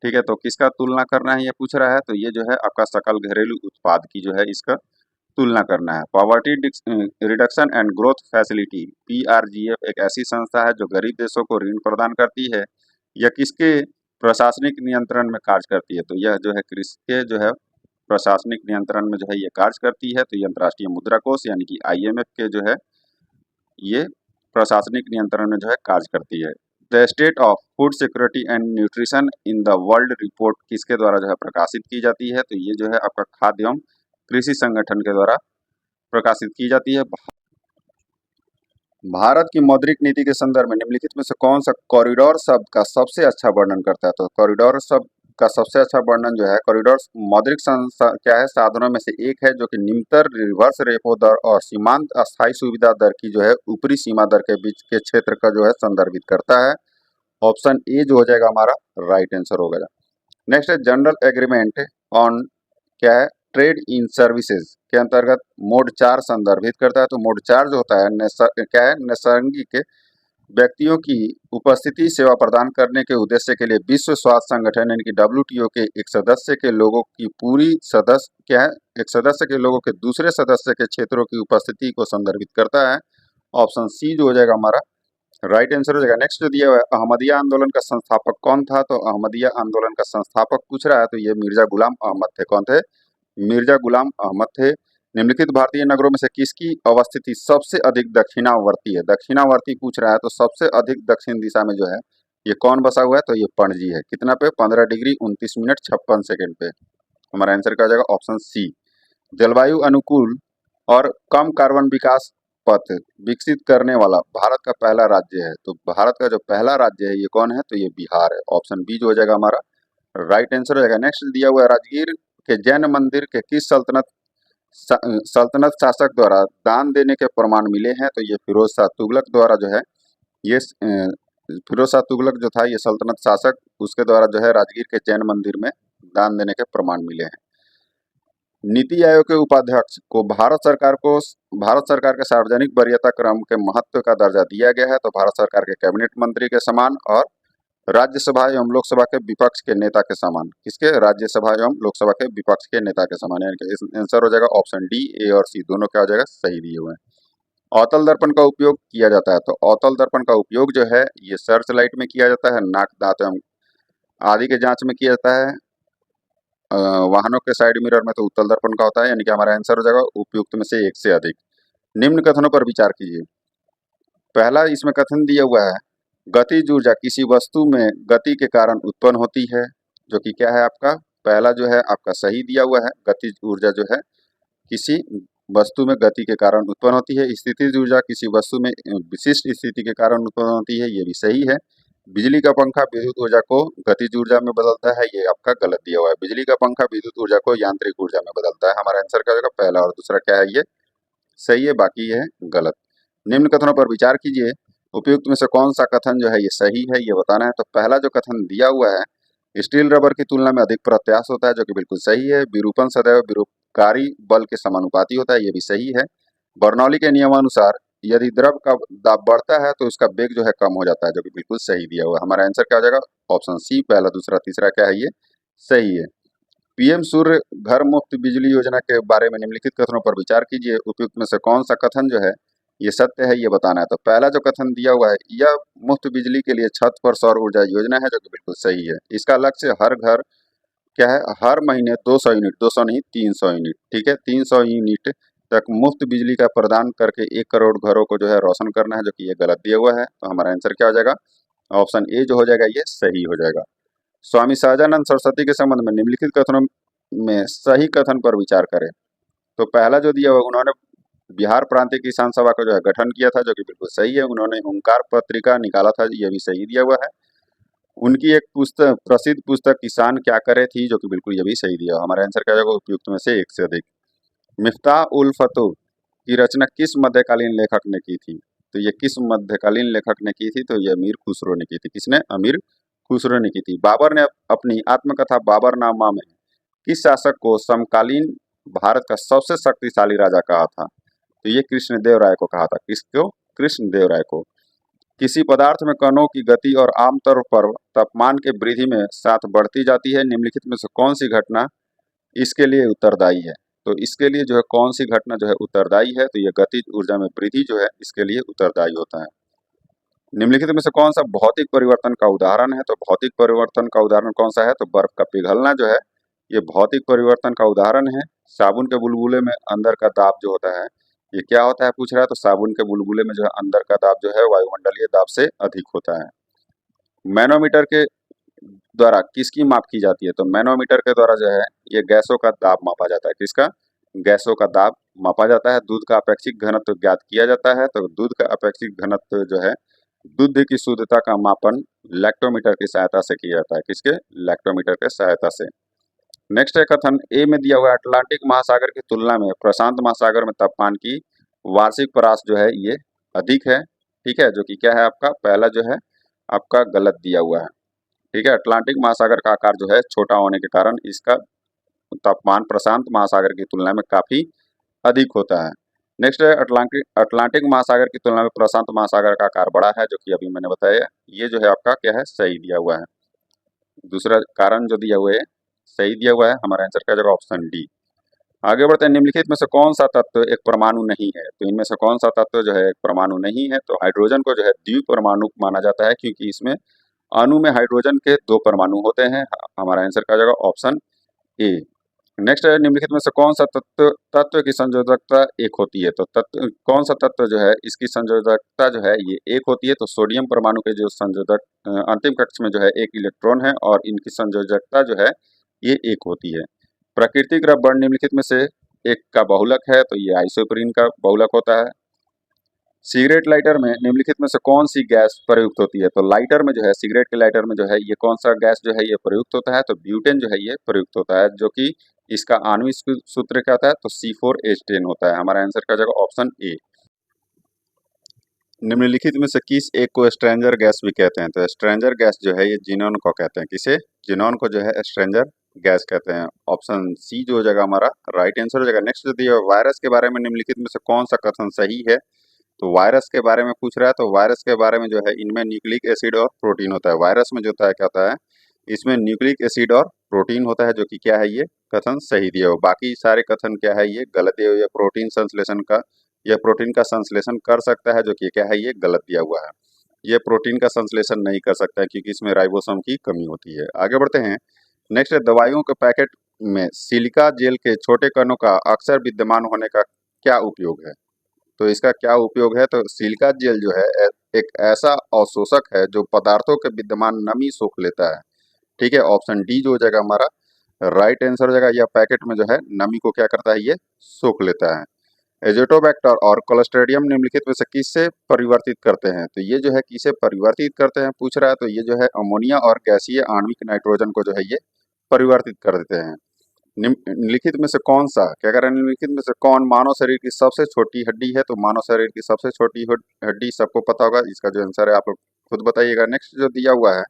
Speaker 1: ठीक है, तो किसका तुलना करना है ये पूछ रहा है, तो ये जो है आपका सकल घरेलू उत्पाद की जो है इसका तुलना करना है। Poverty reduction and growth facility PRGF एक ऐसी संस्था है जो गरीब देशों को ऋण प्रदान करती है। यह किसके प्रशासनिक नियंत्रण में कार्य करती है, तो यह जो है कृषि के जो है प्रशासनिक नियंत्रण में जो है ये कार्य करती है। तो ये अंतर्राष्ट्रीय मुद्रा कोष यानी कि आईएमएफ के जो है ये प्रशासनिक नियंत्रण में जो है कार्य करती है। The state of food security and nutrition in the world report किसके द्वारा जो है प्रकाशित की जाती है, तो ये जो है आपका खाद्य एवं कृषि संगठन के द्वारा प्रकाशित की जाती है। भारत की मौद्रिक नीति के संदर्भ में निम्नलिखित में से कौन सा कॉरिडोर शब्द का सबसे अच्छा वर्णन करता है, तो कॉरिडोर शब्द का सबसे अच्छा वर्णन जो है कॉरिडोर मौद्रिक क्या है साधनों में से एक है जो कि निम्नतर रिवर्स रेपो दर और सीमांत अस्थायी सुविधा दर की जो है ऊपरी सीमा दर के बीच के क्षेत्र का जो है संदर्भित करता है। ऑप्शन ए जो हो जाएगा हमारा राइट आंसर हो गया। नेक्स्ट है जनरल एग्रीमेंट ऑन क्या है ट्रेड इन सर्विसेज के अंतर्गत मोड 4 संदर्भित करता है। तो मोड 4 जो होता है क्या है नैसर्गिक व्यक्तियों की उपस्थिति सेवा प्रदान करने के उद्देश्य के लिए विश्व स्वास्थ्य संगठन यानी कि डब्ल्यूटीओ के एक सदस्य के लोगों की पूरी सदस्य क्या है एक सदस्य के लोगों के दूसरे सदस्य के क्षेत्रों की उपस्थिति को संदर्भित करता है। ऑप्शन सी जो हो जाएगा हमारा राइट आंसर हो जाएगा। नेक्स्ट जो दिया हुआ है अहमदिया आंदोलन का संस्थापक कौन था, तो अहमदिया आंदोलन का संस्थापक पूछ रहा है, तो ये मिर्जा गुलाम अहमद थे। कौन थे? मिर्जा गुलाम अहमद थे। निम्नलिखित भारतीय नगरों में से किसकी अवस्थिति सबसे अधिक दक्षिणावर्ती है, दक्षिणावर्ती पूछ रहा है, तो सबसे अधिक दक्षिण दिशा में जो है ये कौन बसा हुआ है, तो ये पणजी है। कितना पे? 15 डिग्री 29 मिनट 56 सेकंड पे। हमारा आंसर क्या हो जाएगा? Option C. जलवायु अनुकूल और कम कार्बन विकास पथ विकसित करने वाला भारत का पहला राज्य है, तो भारत का जो पहला राज्य है ये कौन है, तो ये बिहार है। ऑप्शन बी जो हो जाएगा हमारा राइट आंसर हो जाएगा। नेक्स्ट दिया हुआ है राजगीर के जैन मंदिर के किस सल्तनत शासक द्वारा दान देने के प्रमाण मिले हैं, तो ये फिरोज शाह तुगलक द्वारा जो है ये फिरोज शाह तुगलक जो था ये सल्तनत शासक उसके द्वारा जो है राजगीर के जैन मंदिर में दान देने के प्रमाण मिले हैं। नीति आयोग के उपाध्यक्ष को भारत सरकार के सार्वजनिक वरीयता क्रम के महत्व का दर्जा दिया गया है, तो भारत सरकार के कैबिनेट मंत्री के समान और राज्यसभा एवं लोकसभा के विपक्ष के नेता के समान। किसके? राज्यसभा एवं लोकसभा के विपक्ष के नेता के समान, यानी कि आंसर हो जाएगा ऑप्शन डी। ए और सी दोनों क्या हो जाएगा? सही दिए हुए हैं। अवतल दर्पण का उपयोग किया जाता है, तो अवतल दर्पण का उपयोग जो है ये सर्च लाइट में किया जाता है, नाक दांत एवं आदि के जांच में किया जाता है। वाहनों के साइड मिरर में तो उत्तल दर्पण का होता है, यानी कि हमारा आंसर हो जाएगा उपयुक्त में से एक से अधिक। निम्न कथनों पर विचार कीजिए। पहला इसमें कथन दिया हुआ है गतिज ऊर्जा किसी वस्तु में गति के कारण उत्पन्न होती है, जो कि क्या है आपका पहला जो है आपका सही दिया हुआ है। गतिज ऊर्जा जो है किसी वस्तु में गति के कारण उत्पन्न होती है। स्थितिज ऊर्जा किसी वस्तु में विशिष्ट स्थिति के कारण उत्पन्न होती है, ये भी सही है। बिजली का पंखा विद्युत ऊर्जा को गतिज ऊर्जा में बदलता है, ये आपका गलत दिया हुआ है। बिजली का पंखा विद्युत ऊर्जा को यांत्रिक ऊर्जा में बदलता है। हमारा आंसर क्या होगा? पहला और दूसरा क्या है? ये सही है, बाकी ये है गलत। निम्न कथनों पर विचार कीजिए। उपयुक्त में से कौन सा कथन जो है ये सही है, ये बताना है। तो पहला जो कथन दिया हुआ है स्टील रबर की तुलना में अधिक प्रत्यास्थ होता है, जो कि बिल्कुल सही है। विरूपण सदैव विरूपकारी बल के समानुपाती होता है, ये भी सही है। बर्नौली के नियमानुसार यदि द्रव का दाब बढ़ता है तो उसका वेग जो है कम हो जाता है, जो कि बिल्कुल सही दिया हुआ है। हमारा आंसर क्या हो जाएगा? Option C. पहला दूसरा तीसरा क्या है? ये सही है। पीएम सूर्य घर मुफ्त बिजली योजना के बारे में निम्नलिखित कथनों पर विचार कीजिए। उपयुक्त में से कौन सा कथन जो है ये सत्य है, ये बताना है। तो पहला जो कथन दिया हुआ है यह मुफ्त बिजली के लिए छत पर सौर ऊर्जा योजना है, जो कि बिल्कुल सही है। इसका लक्ष्य हर घर क्या है हर महीने 200 यूनिट 200 नहीं 300 यूनिट, ठीक है 300 यूनिट तक मुफ्त बिजली का प्रदान करके 1 करोड़ घरों को जो है रोशन करना है, जो कि ये गलत दिया हुआ है। तो हमारा आंसर क्या हो जाएगा? ऑप्शन ए जो हो जाएगा ये सही हो जाएगा। स्वामी सहजानंद सरस्वती के संबंध में निम्नलिखित कथनों में सही कथन पर विचार करें। तो पहला जो दिया हुआ उन्होंने बिहार प्रांतीय किसान सभा का जो है गठन किया था, जो कि बिल्कुल सही है। उन्होंने ओंकार पत्रिका निकाला था, ये भी सही दिया हुआ है। उनकी एक पुस्तक प्रसिद्ध पुस्तक किसान क्या करे थी, जो कि बिल्कुल ये भी सही दिया। हमारा आंसर क्या होगा? उपयुक्त में से एक से अधिक। मिफ्ताह उल फतूह की रचना किस मध्यकालीन लेखक ने की थी? तो ये किस मध्यकालीन लेखक ने की थी? तो ये अमीर खुसरो ने की थी। किसने? अमीर खुसरो ने की थी। बाबर ने अपनी आत्मकथा बाबरनामा में किस शासक को समकालीन भारत का सबसे शक्तिशाली राजा कहा था? तो ये कृष्णदेव राय को कहा था। किसको? कृष्णदेवराय को। किसी पदार्थ में कणों की गति और आमतौर पर तापमान के वृद्धि में साथ बढ़ती जाती है, निम्नलिखित में से कौन सी घटना इसके लिए उत्तरदायी है? तो इसके लिए जो है कौन सी घटना जो है उत्तरदायी है? तो ये गतिज ऊर्जा में वृद्धि जो है इसके लिए उत्तरदायी होता है। निम्नलिखित में से कौन सा भौतिक परिवर्तन का उदाहरण है? तो भौतिक परिवर्तन का उदाहरण कौन सा है? तो बर्फ का पिघलना जो है ये भौतिक परिवर्तन का उदाहरण है। साबुन के बुलबुले में अंदर का दाब जो होता है ये क्या होता है पूछ रहा है, तो साबुन के बुलबुले में जो है अंदर का दाब जो है वायुमंडलीय दाब से अधिक होता है। मैनोमीटर के द्वारा किसकी माप की जाती है? तो मैनोमीटर के द्वारा जो है ये गैसों का दाब मापा जाता है। किसका? गैसों का दाब मापा जाता है। दूध का अपेक्षित घनत्व ज्ञात किया जाता है, तो दूध का अपेक्षित घनत्व जो है दूध की शुद्धता का मापन लैक्टोमीटर की सहायता से किया जाता है। किसके? लैक्टोमीटर के सहायता से। नेक्स्ट है कथन ए में दिया हुआ है, अटलांटिक महासागर की तुलना में प्रशांत महासागर में तापमान की वार्षिक परास जो है ये अधिक है। ठीक है, जो कि क्या है आपका पहला जो है आपका गलत दिया हुआ है। ठीक है, अटलांटिक महासागर का आकार जो है छोटा होने के कारण इसका तापमान प्रशांत महासागर की तुलना में काफी अधिक होता है। नेक्स्ट है अटलांटिक महासागर की तुलना में प्रशांत महासागर का आकार बड़ा है, जो कि अभी मैंने बताया। ये जो है आपका क्या है सही दिया हुआ है। दूसरा कारण जो दिया हुआ है सही दिया हुआ है, हमारा आंसर का जगह ऑप्शन डी। आगे बढ़ते हैं, निम्नलिखित में से कौन सा तत्व एक परमाणु नहीं है? तो इनमें से कौन सा तत्व जो है एक परमाणु नहीं है? तो हाइड्रोजन को जो है द्विपरमाणु माना जाता है, क्योंकि इसमें अणु में हाइड्रोजन के 2 परमाणु होते हैं। हमारा आंसर का जगह ऑप्शन ए। नेक्स्ट है, निम्नलिखित में से कौन सा तत्व तत्व की संयोजकता एक होती है? तो तत्व कौन सा तत्व जो है इसकी संयोजकता जो है ये एक होती है? तो सोडियम परमाणु के जो संयोजक अंतिम कक्ष में जो है एक इलेक्ट्रॉन है और इनकी संयोजकता जो है ये एक होती है। प्राकृतिक रबड़ निम्नलिखित में से एक का बहुलक है, तो ये आइसोप्रीन का बहुलक होता है। सिगरेट लाइटर में निम्नलिखित में से कौन सी गैस प्रयुक्त होती है? तो लाइटर में जो है सिगरेट के लाइटर में जो है ये कौन सा गैस जो है ये प्रयुक्त होता है? तो ब्यूटेन जो है ये प्रयुक्त होता है, जो कि इसका आणविक सूत्र क्या होता है? तो C4H10 होता है। हमारा आंसर का जगह ऑप्शन ए। निम्नलिखित में से किस एक को स्ट्रेंजर गैस भी कहते हैं? तो स्ट्रेंजर गैस जो है ये जिनोन को कहते हैं। किसे? जिनोन को जो है स्ट्रेंजर गैस कहते हैं। ऑप्शन सी जो हो जाएगा हमारा राइट आंसर हो जाएगा। नेक्स्ट जो दिया वायरस के बारे में निम्नलिखित में से कौन सा कथन सही है? तो वायरस के बारे में पूछ रहा है, तो वायरस के बारे में जो है इनमें न्यूक्लिक एसिड और प्रोटीन होता है। वायरस में जो होता है क्या होता है इसमें न्यूक्लिक एसिड और प्रोटीन होता है, जो कि क्या है ये कथन सही दिया हो। बाकी सारे कथन क्या है ये गलत दिया हुआ है। प्रोटीन संश्लेषण का यह प्रोटीन का संश्लेषण कर सकता है, जो कि क्या है ये गलत दिया हुआ है। ये प्रोटीन का संश्लेषण नहीं कर सकता है क्योंकि इसमें राइबोसोम की कमी होती है। आगे बढ़ते हैं, नेक्स्ट है दवाइयों के पैकेट में सिलिका जेल के छोटे कणों का अक्सर विद्यमान होने का क्या उपयोग है? तो इसका क्या उपयोग है? तो सिलिका जेल जो है एक ऐसा अवशोषक है जो पदार्थों के विद्यमान नमी सोख लेता है। ठीक है, ऑप्शन डी जो हो जाएगा हमारा राइट आंसर हो जाएगा। यह पैकेट में जो है नमी को क्या करता है ये सोख लेता है। एजोटोबैक्टर और क्लोस्ट्रिडियम निम्नलिखित में से किससे परिवर्तित करते हैं? तो ये जो है किसे परिवर्तित करते हैं पूछ रहा है, तो ये जो है अमोनिया और गैसीय आणविक नाइट्रोजन को जो है ये परिवर्तित कर देते हैं। निम्नलिखित में से कौन सा क्या कह रहा है, निम्नलिखित में से कौन मानव शरीर की सबसे छोटी हड्डी है? तो मानव शरीर की सबसे छोटी हड्डी सबको पता होगा, इसका जो आंसर है आप लोग खुद बताइएगा। नेक्स्ट जो दिया हुआ है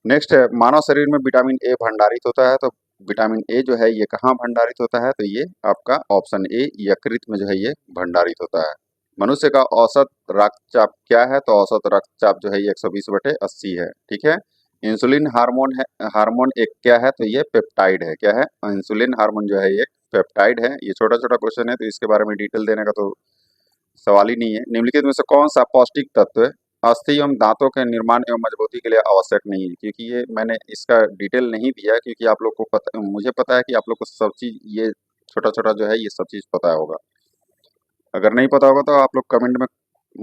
Speaker 1: नेक्स्ट है, मानव शरीर में विटामिन ए भंडारित होता है, तो विटामिन ए जो है ये कहाँ भंडारित होता है? तो ये आपका ऑप्शन ए यकृत में जो है ये भंडारित होता है। मनुष्य का औसत रक्तचाप क्या है? तो औसत रक्तचाप जो है ये 120/80 है। ठीक है, इंसुलिन हार्मोन है, हार्मोन एक क्या है? तो ये पेप्टाइड है। क्या है? इंसुलिन हार्मोन जो है ये पेप्टाइड है। ये छोटा छोटा क्वेश्चन है, तो इसके बारे में डिटेल देने का तो सवाल ही नहीं है। निम्नलिखित में से कौन सा पौष्टिक तत्व अस्थि एवं दांतों के निर्माण एवं मजबूती के लिए आवश्यक नहीं है? क्योंकि ये मैंने इसका डिटेल नहीं दिया, क्योंकि आप लोग को पता, मुझे पता है कि आप लोग को सब चीज ये छोटा छोटा जो है ये सब चीज पता होगा। अगर नहीं पता होगा तो आप लोग कमेंट में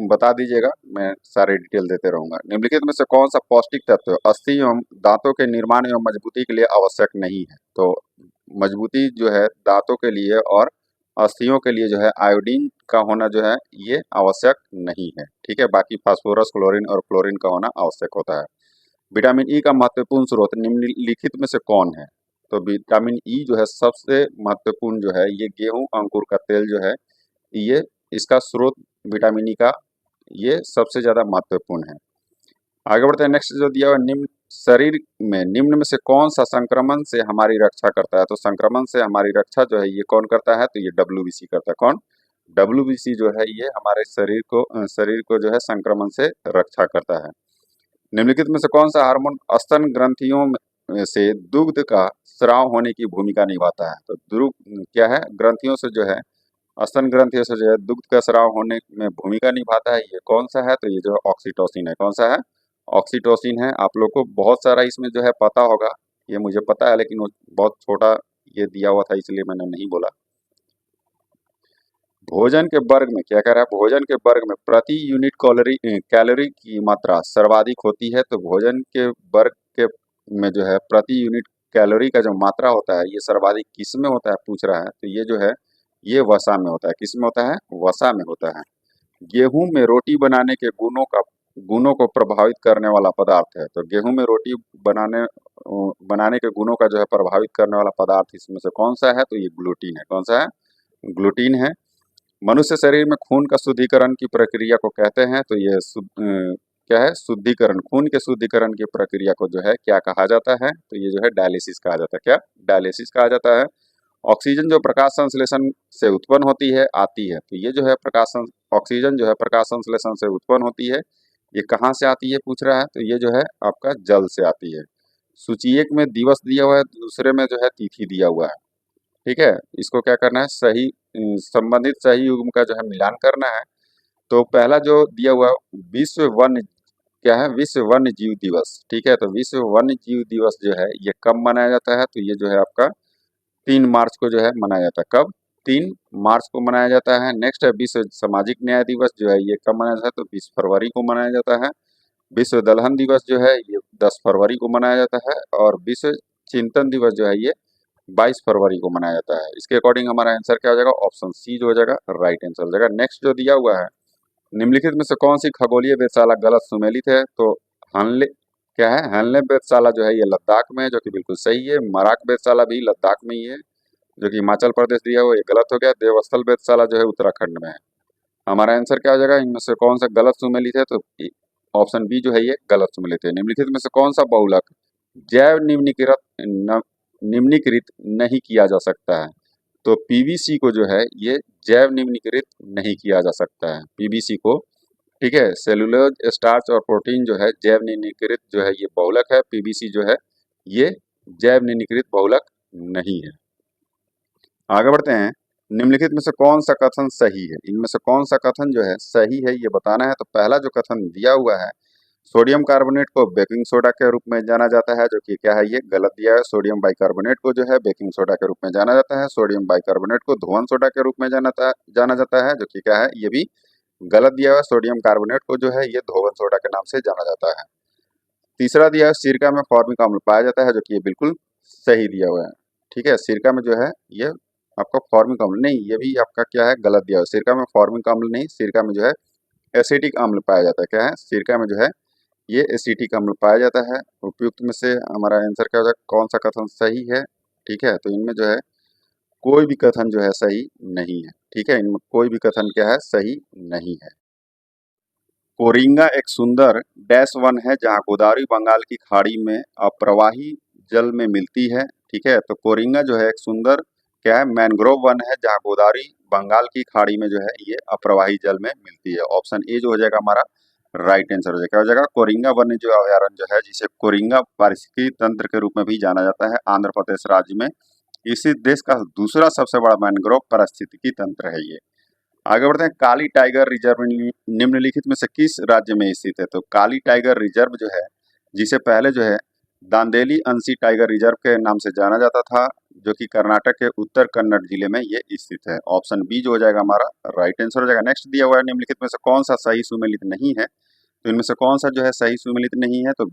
Speaker 1: बता दीजिएगा, मैं सारे डिटेल देते रहूंगा। निम्नलिखित में से कौन सा पौष्टिक तत्व अस्थि एवं दांतों के निर्माण एवं मजबूती के लिए आवश्यक नहीं है? तो मजबूती जो है दांतों के लिए और अस्थियों के लिए जो है आयोडीन का होना जो है ये आवश्यक नहीं है। ठीक है, बाकी फास्फोरस क्लोरीन और क्लोरीन का होना आवश्यक होता है। विटामिन ई का महत्वपूर्ण स्रोत निम्नलिखित में से कौन है? तो विटामिन ई जो है सबसे महत्वपूर्ण जो है ये गेहूं अंकुर का तेल जो है ये इसका स्रोत विटामिन ई का ये सबसे ज्यादा महत्वपूर्ण है। आगे बढ़ते हैं, नेक्स्ट जो दिया हुआ निम्न शरीर में निम्न में से कौन सा संक्रमण से हमारी रक्षा करता है? तो संक्रमण से हमारी रक्षा जो है ये कौन करता है? तो ये WBC करता है। कौन? WBC जो है ये हमारे शरीर को जो है संक्रमण से रक्षा करता है। निम्नलिखित में से कौन सा हार्मोन स्तन ग्रंथियों में से दुग्ध का स्राव होने की भूमिका निभाता है? तो दुग्ध क्या है, ग्रंथियों से जो है, स्तन ग्रंथियों से जो है दुग्ध का स्राव होने में भूमिका निभाता है। ये कौन सा है? तो ये जो है ऑक्सीटोसिन है। कौन सा है? ऑक्सीटोसिन है। आप लोग को बहुत सारा इसमें जो है पता होगा, ये मुझे पता है, लेकिन वो बहुत छोटा ये दिया हुआ था इसलिए मैंने नहीं बोला। भोजन के वर्ग में क्या कह रहा है? भोजन के वर्ग में प्रति यूनिट कैलोरी की मात्रा सर्वाधिक होती है। तो भोजन के वर्ग के में जो है प्रति यूनिट कैलोरी का जो मात्रा होता है ये सर्वाधिक किस में होता है पूछ रहा है। तो ये जो है ये वसा में होता है। किस में होता है? वसा में होता है। गेहूं में रोटी बनाने के गुणों को प्रभावित करने वाला पदार्थ है। तो गेहूं में रोटी बनाने के गुणों का जो है प्रभावित करने वाला पदार्थ इसमें से कौन सा है? तो ये ग्लूटीन है। कौन सा है? ग्लूटीन है। मनुष्य शरीर में खून का शुद्धिकरण की प्रक्रिया को कहते हैं। तो ये क्या है? शुद्धिकरण, खून के शुद्धिकरण की प्रक्रिया को जो है क्या कहा जाता है? तो ये जो है डायलिसिस कहा जाता है। क्या? डायलिसिस कहा जाता है। ऑक्सीजन जो प्रकाश संश्लेषण से उत्पन्न होती है आती है। तो ये जो है ऑक्सीजन जो है प्रकाश संश्लेषण से उत्पन्न होती है। ये कहाँ से आती है पूछ रहा है? तो ये जो है आपका जल से आती है। सूची एक में दिवस दिया हुआ है, दूसरे में जो है तिथि दिया हुआ है। ठीक है, इसको क्या करना है? संबंधित सही युग्म का जो है मिलान करना है। तो पहला जो दिया हुआ विश्व वन्य क्या है? विश्व वन्य जीव दिवस। ठीक है, तो विश्व वन्य जीव दिवस जो है ये कब मनाया जाता है? तो ये जो है आपका 3 मार्च को जो है मनाया जाता है। कब? 3 मार्च को मनाया जाता है। नेक्स्ट है विश्व सामाजिक न्याय दिवस जो है ये कब मनाया जाता है? तो 20 फरवरी को मनाया जाता है। विश्व दलहन दिवस जो है ये 10 फरवरी को मनाया जाता है। और विश्व चिंतन दिवस जो है ये 22 फरवरी को मनाया जाता है। इसके अकॉर्डिंग हमारा आंसर क्या हो जाएगा? ऑप्शन सी जो हो जाएगा राइट आंसर हो जाएगा। नेक्स्ट जो दिया हुआ है, निम्नलिखित में से कौन सी खगोलीय वेधशाला गलत सुमेलित है? तो हनले क्या है? हनले वेधशाला जो है ये लद्दाख में है, जो कि बिल्कुल सही है। मराक वेधशाला भी लद्दाख में ही है, जो कि हिमाचल प्रदेश दिया हुआ, ये गलत हो गया। देवस्थल वेधशाला जो है उत्तराखंड में है। हमारा आंसर क्या हो जाएगा? इनमें से कौन सा गलत सुमेलित है? तो ऑप्शन बी जो है ये गलत सुमेलित है। निम्नलिखित में से कौन सा बहुलक जैव निम्नीकृत नहीं किया जा सकता है? तो पीवीसी को जो है ये जैव निम्नीकृत नहीं किया जा सकता है, पीवीसी को। ठीक है, सेलुलोज, स्टार्च और प्रोटीन जो है जैव निम्नीकृत जो है ये बहुलक है। पीवीसी जो है ये जैव निम्नीकृत बहुलक नहीं है। आगे बढ़ते हैं। निम्नलिखित में से कौन सा कथन सही है? इनमें से कौन सा कथन जो है सही है ये बताना है। तो पहला जो कथन दिया हुआ है, सोडियम कार्बोनेट को बेकिंग सोडा के रूप में जाना जाता है, जो कि क्या है? ये गलत दिया है। सोडियम बाइकार्बोनेट को जो है बेकिंग सोडा के रूप में जाना जाता है। सोडियम बाइकार्बोनेट को धुआं सोडा के रूप में जाना जाता है, जो कि क्या है? ये भी गलत दिया हुआ है। सोडियम कार्बोनेट को जो है ये धोवन सोडा के नाम से जाना जाता है। तीसरा दिया है सिरका में फॉर्मिक अम्ल पाया जाता है, जो कि ये बिल्कुल सही दिया हुआ है। ठीक है, सिरका में जो है ये आपका फॉर्मिक अम्ल नहीं, ये भी आपका क्या है? गलत दिया हुआ है। सिरका में फॉर्मिक अम्ल नहीं, सिरका में जो है एसिटिक अम्ल पाया जाता है। क्या है? सिरका में जो है ये एसिटिक अम्ल पाया जाता है। उपयुक्त में से हमारा आंसर क्या हो जाएगा? कौन सा कथन सही है? ठीक है, तो इनमें जो है कोई भी कथन जो है सही नहीं है। ठीक है, इनमें कोई भी कथन क्या है? सही नहीं है। कोरिंगा एक सुंदर डैश वन है जहाँ गोदावरी बंगाल की खाड़ी में अप्रवाही जल में मिलती है। ठीक है, तो कोरिंगा जो है एक सुंदर क्या है? मैंग्रोव वन है जहाँ गोदावरी बंगाल की खाड़ी में जो है ये अप्रवाही जल में मिलती है। ऑप्शन ए जो हो जाएगा हमारा राइट आंसर हो जाएगा। क्या हो जाएगा? कोरिंगा वन्य जो अभयारण्य जो है, जिसे कोरिंगा पारिस्थितिकी तंत्र के रूप में भी जाना जाता है, आंध्र प्रदेश राज्य में। इसी देश का दूसरा सबसे बड़ा मैंग्रोव पारिस्थितिकी तंत्र है ये। आगे बढ़ते हैं। काली टाइगर रिजर्व निम्नलिखित में से किस राज्य में स्थित है? तो काली टाइगर रिजर्व जो है, जिसे पहले जो है दांदेली अंशी टाइगर रिजर्व के नाम से जाना जाता था, जो कि कर्नाटक के उत्तर कन्नड़ जिले में ये स्थित है। ऑप्शन बी जो हो जाएगा हमारा राइट आंसर हो जाएगा। नेक्स्ट दिया हुआ है, निम्नलिखित में से कौन सा सही सुमेलित नहीं है? तो इनमें से कौन सा जो है सही सुमेलित नहीं है? तो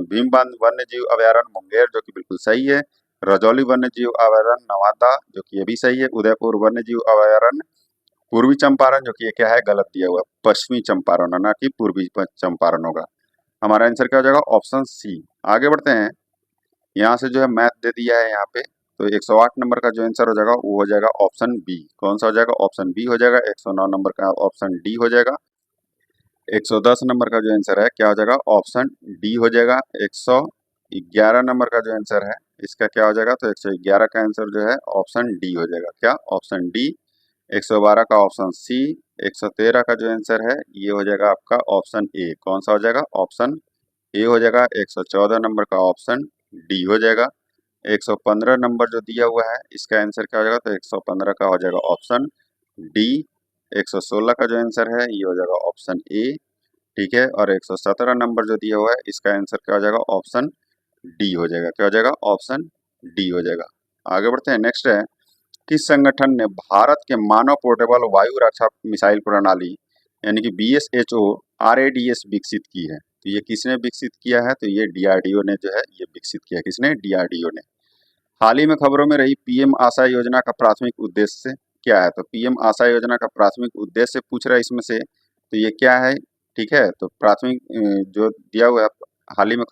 Speaker 1: भीमबांध वन्य जीव अभयारण्य मुंगेर, जो कि बिल्कुल सही है। रजौली वन्य जीव अभयारण्य नवादा, जो कि ये भी सही है। उदयपुर वन्य जीव अभयारण्य पूर्वी चंपारण, जो कि ये क्या है? गलत दिया हुआ, पश्चिमी चंपारण है, ना कि पूर्वी चंपारण होगा। हमारा आंसर क्या हो जाएगा? Option C. आगे बढ़ते हैं। यहाँ से जो है मैथ दे दिया है यहाँ पे, तो 108 नंबर का जो आंसर हो जाएगा वो हो जाएगा ऑप्शन बी। कौन सा हो जाएगा? ऑप्शन बी हो जाएगा। 109 नंबर का ऑप्शन डी हो जाएगा। 110 नंबर का जो आंसर है क्या हो जाएगा? ऑप्शन डी हो जाएगा। 111 नंबर का जो आंसर है इसका क्या हो जाएगा? तो 111 का आंसर जो है ऑप्शन डी हो जाएगा। क्या? ऑप्शन डी 112 का ऑप्शन सी। 113 का जो आंसर है ये हो जाएगा आपका ऑप्शन ए। कौन सा हो जाएगा? ऑप्शन ए हो जाएगा। 114 नंबर का ऑप्शन डी हो जाएगा। 115 नंबर जो दिया हुआ है इसका आंसर क्या हो जाएगा? तो 115 का हो जाएगा ऑप्शन डी। 116 का जो आंसर है ये हो जाएगा ऑप्शन ए। ठीक है, और 117 नंबर जो दिया हुआ है इसका आंसर क्या हो जाएगा? ऑप्शन डी हो जाएगा। क्या हो जाएगा? ऑप्शन डी हो जाएगा। आगे बढ़ते हैं। नेक्स्ट है, किस संगठन ने भारत के मानव पोर्टेबल वायु रक्षा मिसाइल प्रणाली यानी कि BSHO RADS विकसित की है? तो ये किसने विकसित किया है? तो ये DRDO ने जो है ये विकसित किया है। किसने? DRDO ने। हाल ही में खबरों में रही पीएम आशा योजना का प्राथमिक उद्देश्य क्या है? तो पीएम आशा योजना का प्राथमिक उद्देश्य पूछ रहा है इसमें से, तो ये क्या है? ठीक है, तो प्राथमिक जो दिया हुआ है, हाल ही में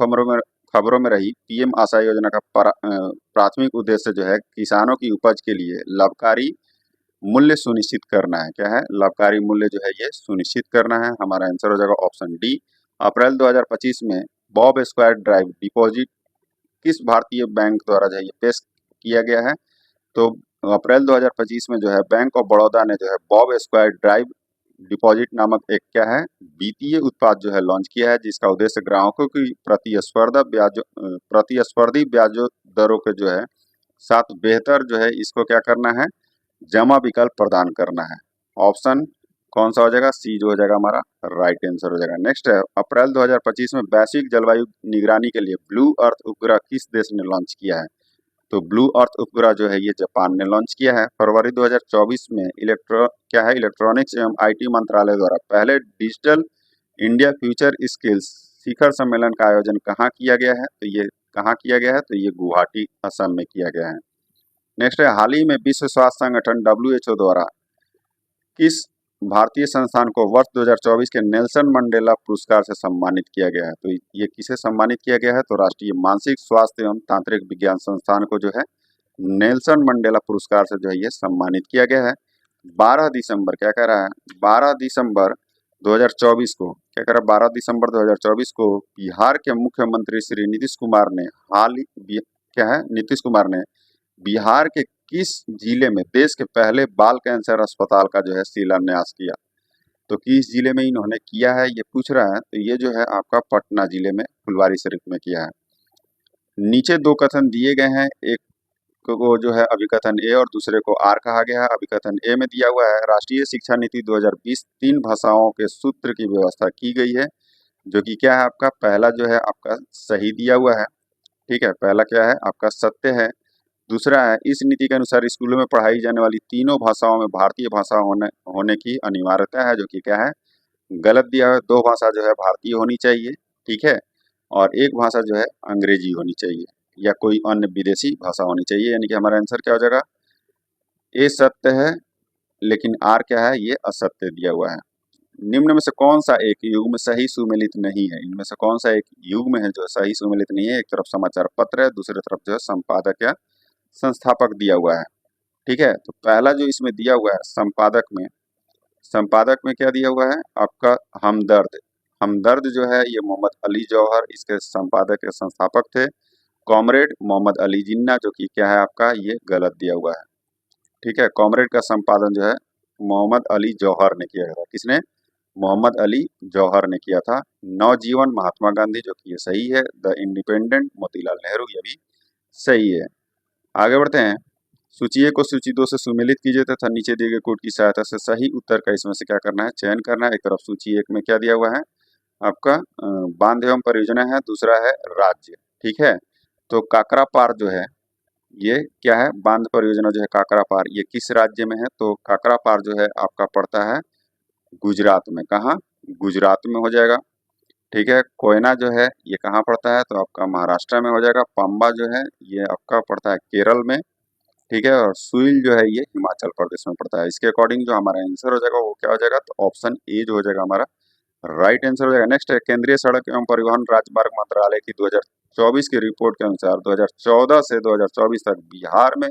Speaker 1: खबरों में रही पीएम आशा योजना का प्राथमिक उद्देश्य जो है किसानों की उपज के लिए लाभकारी मूल्य सुनिश्चित करना है। क्या है? लाभकारी मूल्य जो है ये सुनिश्चित करना है। हमारा आंसर हो जाएगा ऑप्शन डी। अप्रैल 2025 में बॉब स्क्वायर ड्राइव डिपॉजिट किस भारतीय बैंक द्वारा जो है ये पेश किया गया है? तो अप्रैल 2025 में जो है बैंक ऑफ बड़ौदा ने जो है बॉब स्क्वायर ड्राइव डिपॉजिट नामक एक क्या है वित्तीय उत्पाद जो है लॉन्च किया है, जिसका उद्देश्य ग्राहकों की प्रतिस्पर्धी ब्याज दरों के जो है साथ बेहतर जो है इसको क्या करना है? जमा विकल्प प्रदान करना है। ऑप्शन कौन सा हो जाएगा? सी जो हो जाएगा हमारा राइट आंसर हो जाएगा। नेक्स्ट है, अप्रैल 2025 में वैश्विक जलवायु निगरानी के लिए ब्लू अर्थ उपग्रह किस देश ने लॉन्च किया है? तो ब्लू अर्थ उपग्रह जो है ये जापान ने लॉन्च किया है। फरवरी 2024 में इलेक्ट्रॉनिक्स एवं IT मंत्रालय द्वारा पहले डिजिटल इंडिया फ्यूचर स्किल्स शिखर सम्मेलन का आयोजन कहाँ किया गया है? तो ये कहाँ किया गया है? तो ये गुवाहाटी असम में किया गया है। नेक्स्ट है, हाल ही में विश्व स्वास्थ्य संगठन WHO द्वारा किस भारतीय संस्थान को वर्ष 2024 के नेल्सन मंडेला पुरस्कार से सम्मानित किया गया है? तो ये किसे सम्मानित किया गया है? तो राष्ट्रीय मानसिक स्वास्थ्य एवं तांत्रिक विज्ञान संस्थान को जो है नेल्सन मंडेला पुरस्कार से जो है ये सम्मानित किया गया है। 12 दिसंबर क्या कह रहा है? 12 दिसंबर 2024 को क्या कह रहा है? 12 दिसंबर 2024 को बिहार के मुख्यमंत्री श्री नीतीश कुमार ने बिहार के किस जिले में देश के पहले बाल कैंसर अस्पताल का जो है शिलान्यास किया? तो किस जिले में इन्होंने किया है ये पूछ रहा है। तो ये जो है आपका पटना जिले में फुलवारी शरीफ में किया है। नीचे दो कथन दिए गए हैं, एक को जो है अभिकथन ए और दूसरे को आर कहा गया है। अभिकथन ए में दिया हुआ है, राष्ट्रीय शिक्षा नीति 2020 3 भाषाओं के सूत्र की व्यवस्था की गई है, जो कि क्या है आपका पहला जो है आपका सही दिया हुआ है। ठीक है, पहला क्या है आपका सत्य है। दूसरा है, इस नीति के अनुसार स्कूलों में पढ़ाई जाने वाली तीनों भाषाओं में भारतीय भाषा होने की अनिवार्यता है, जो कि क्या है गलत दिया है। 2 भाषा जो है भारतीय होनी चाहिए, ठीक है, और एक भाषा जो है अंग्रेजी होनी चाहिए या कोई अन्य विदेशी भाषा होनी चाहिए। यानी कि हमारा आंसर क्या हो जाएगा? ए सत्य है लेकिन आर क्या है? ये असत्य दिया हुआ है। निम्न में से कौन सा एक युग्म सही सुमेलित नहीं है? इनमें से कौन सा एक युग्म है जो सही सुमेलित नहीं है? एक तरफ समाचार पत्र है, दूसरी तरफ जो है संपादक या संस्थापक दिया हुआ है। ठीक है, तो पहला जो इसमें दिया हुआ है संपादक में क्या दिया हुआ है आपका? हमदर्द। हमदर्द जो है ये मोहम्मद अली जौहर इसके संपादक या संस्थापक थे। कॉमरेड मोहम्मद अली जिन्ना, जो कि क्या है आपका ये गलत दिया हुआ है। ठीक है, कॉमरेड का संपादन जो है मोहम्मद अली जौहर ने किया था। किसने? मोहम्मद अली जौहर ने किया था। नवजीवन महात्मा गांधी, जो कि ये सही है। द इंडिपेंडेंट मोतीलाल नेहरू, ये भी सही है। आगे बढ़ते हैं। सूची ए को सूची 2 से सुमेलित कीजिए तथा नीचे दिए गए कोड की सहायता से सही उत्तर का इसमें से क्या करना है? चयन करना है। एक तरफ सूची 1 में क्या दिया हुआ है आपका बांध एवं परियोजना है, दूसरा है राज्य। ठीक है, तो काकरापार जो है ये क्या है? बांध परियोजना जो है काकरापार, ये किस राज्य में है? तो काकरापार जो है आपका पड़ता है गुजरात में। कहाँ? गुजरात में हो जाएगा। ठीक है, कोयना जो है ये कहाँ पड़ता है? तो आपका महाराष्ट्र में हो जाएगा। पंबा जो है ये आपका पड़ता है केरल में। ठीक है, और सुइल जो है ये हिमाचल प्रदेश में पड़ता है। इसके अकॉर्डिंग जो हमारा आंसर हो जाएगा वो क्या हो जाएगा? तो ऑप्शन ए जो हो जाएगा हमारा राइट आंसर हो जाएगा। नेक्स्ट है, केंद्रीय सड़क एवं परिवहन राजमार्ग मंत्रालय की 2024 की रिपोर्ट के अनुसार 2014 से 2024 तक बिहार में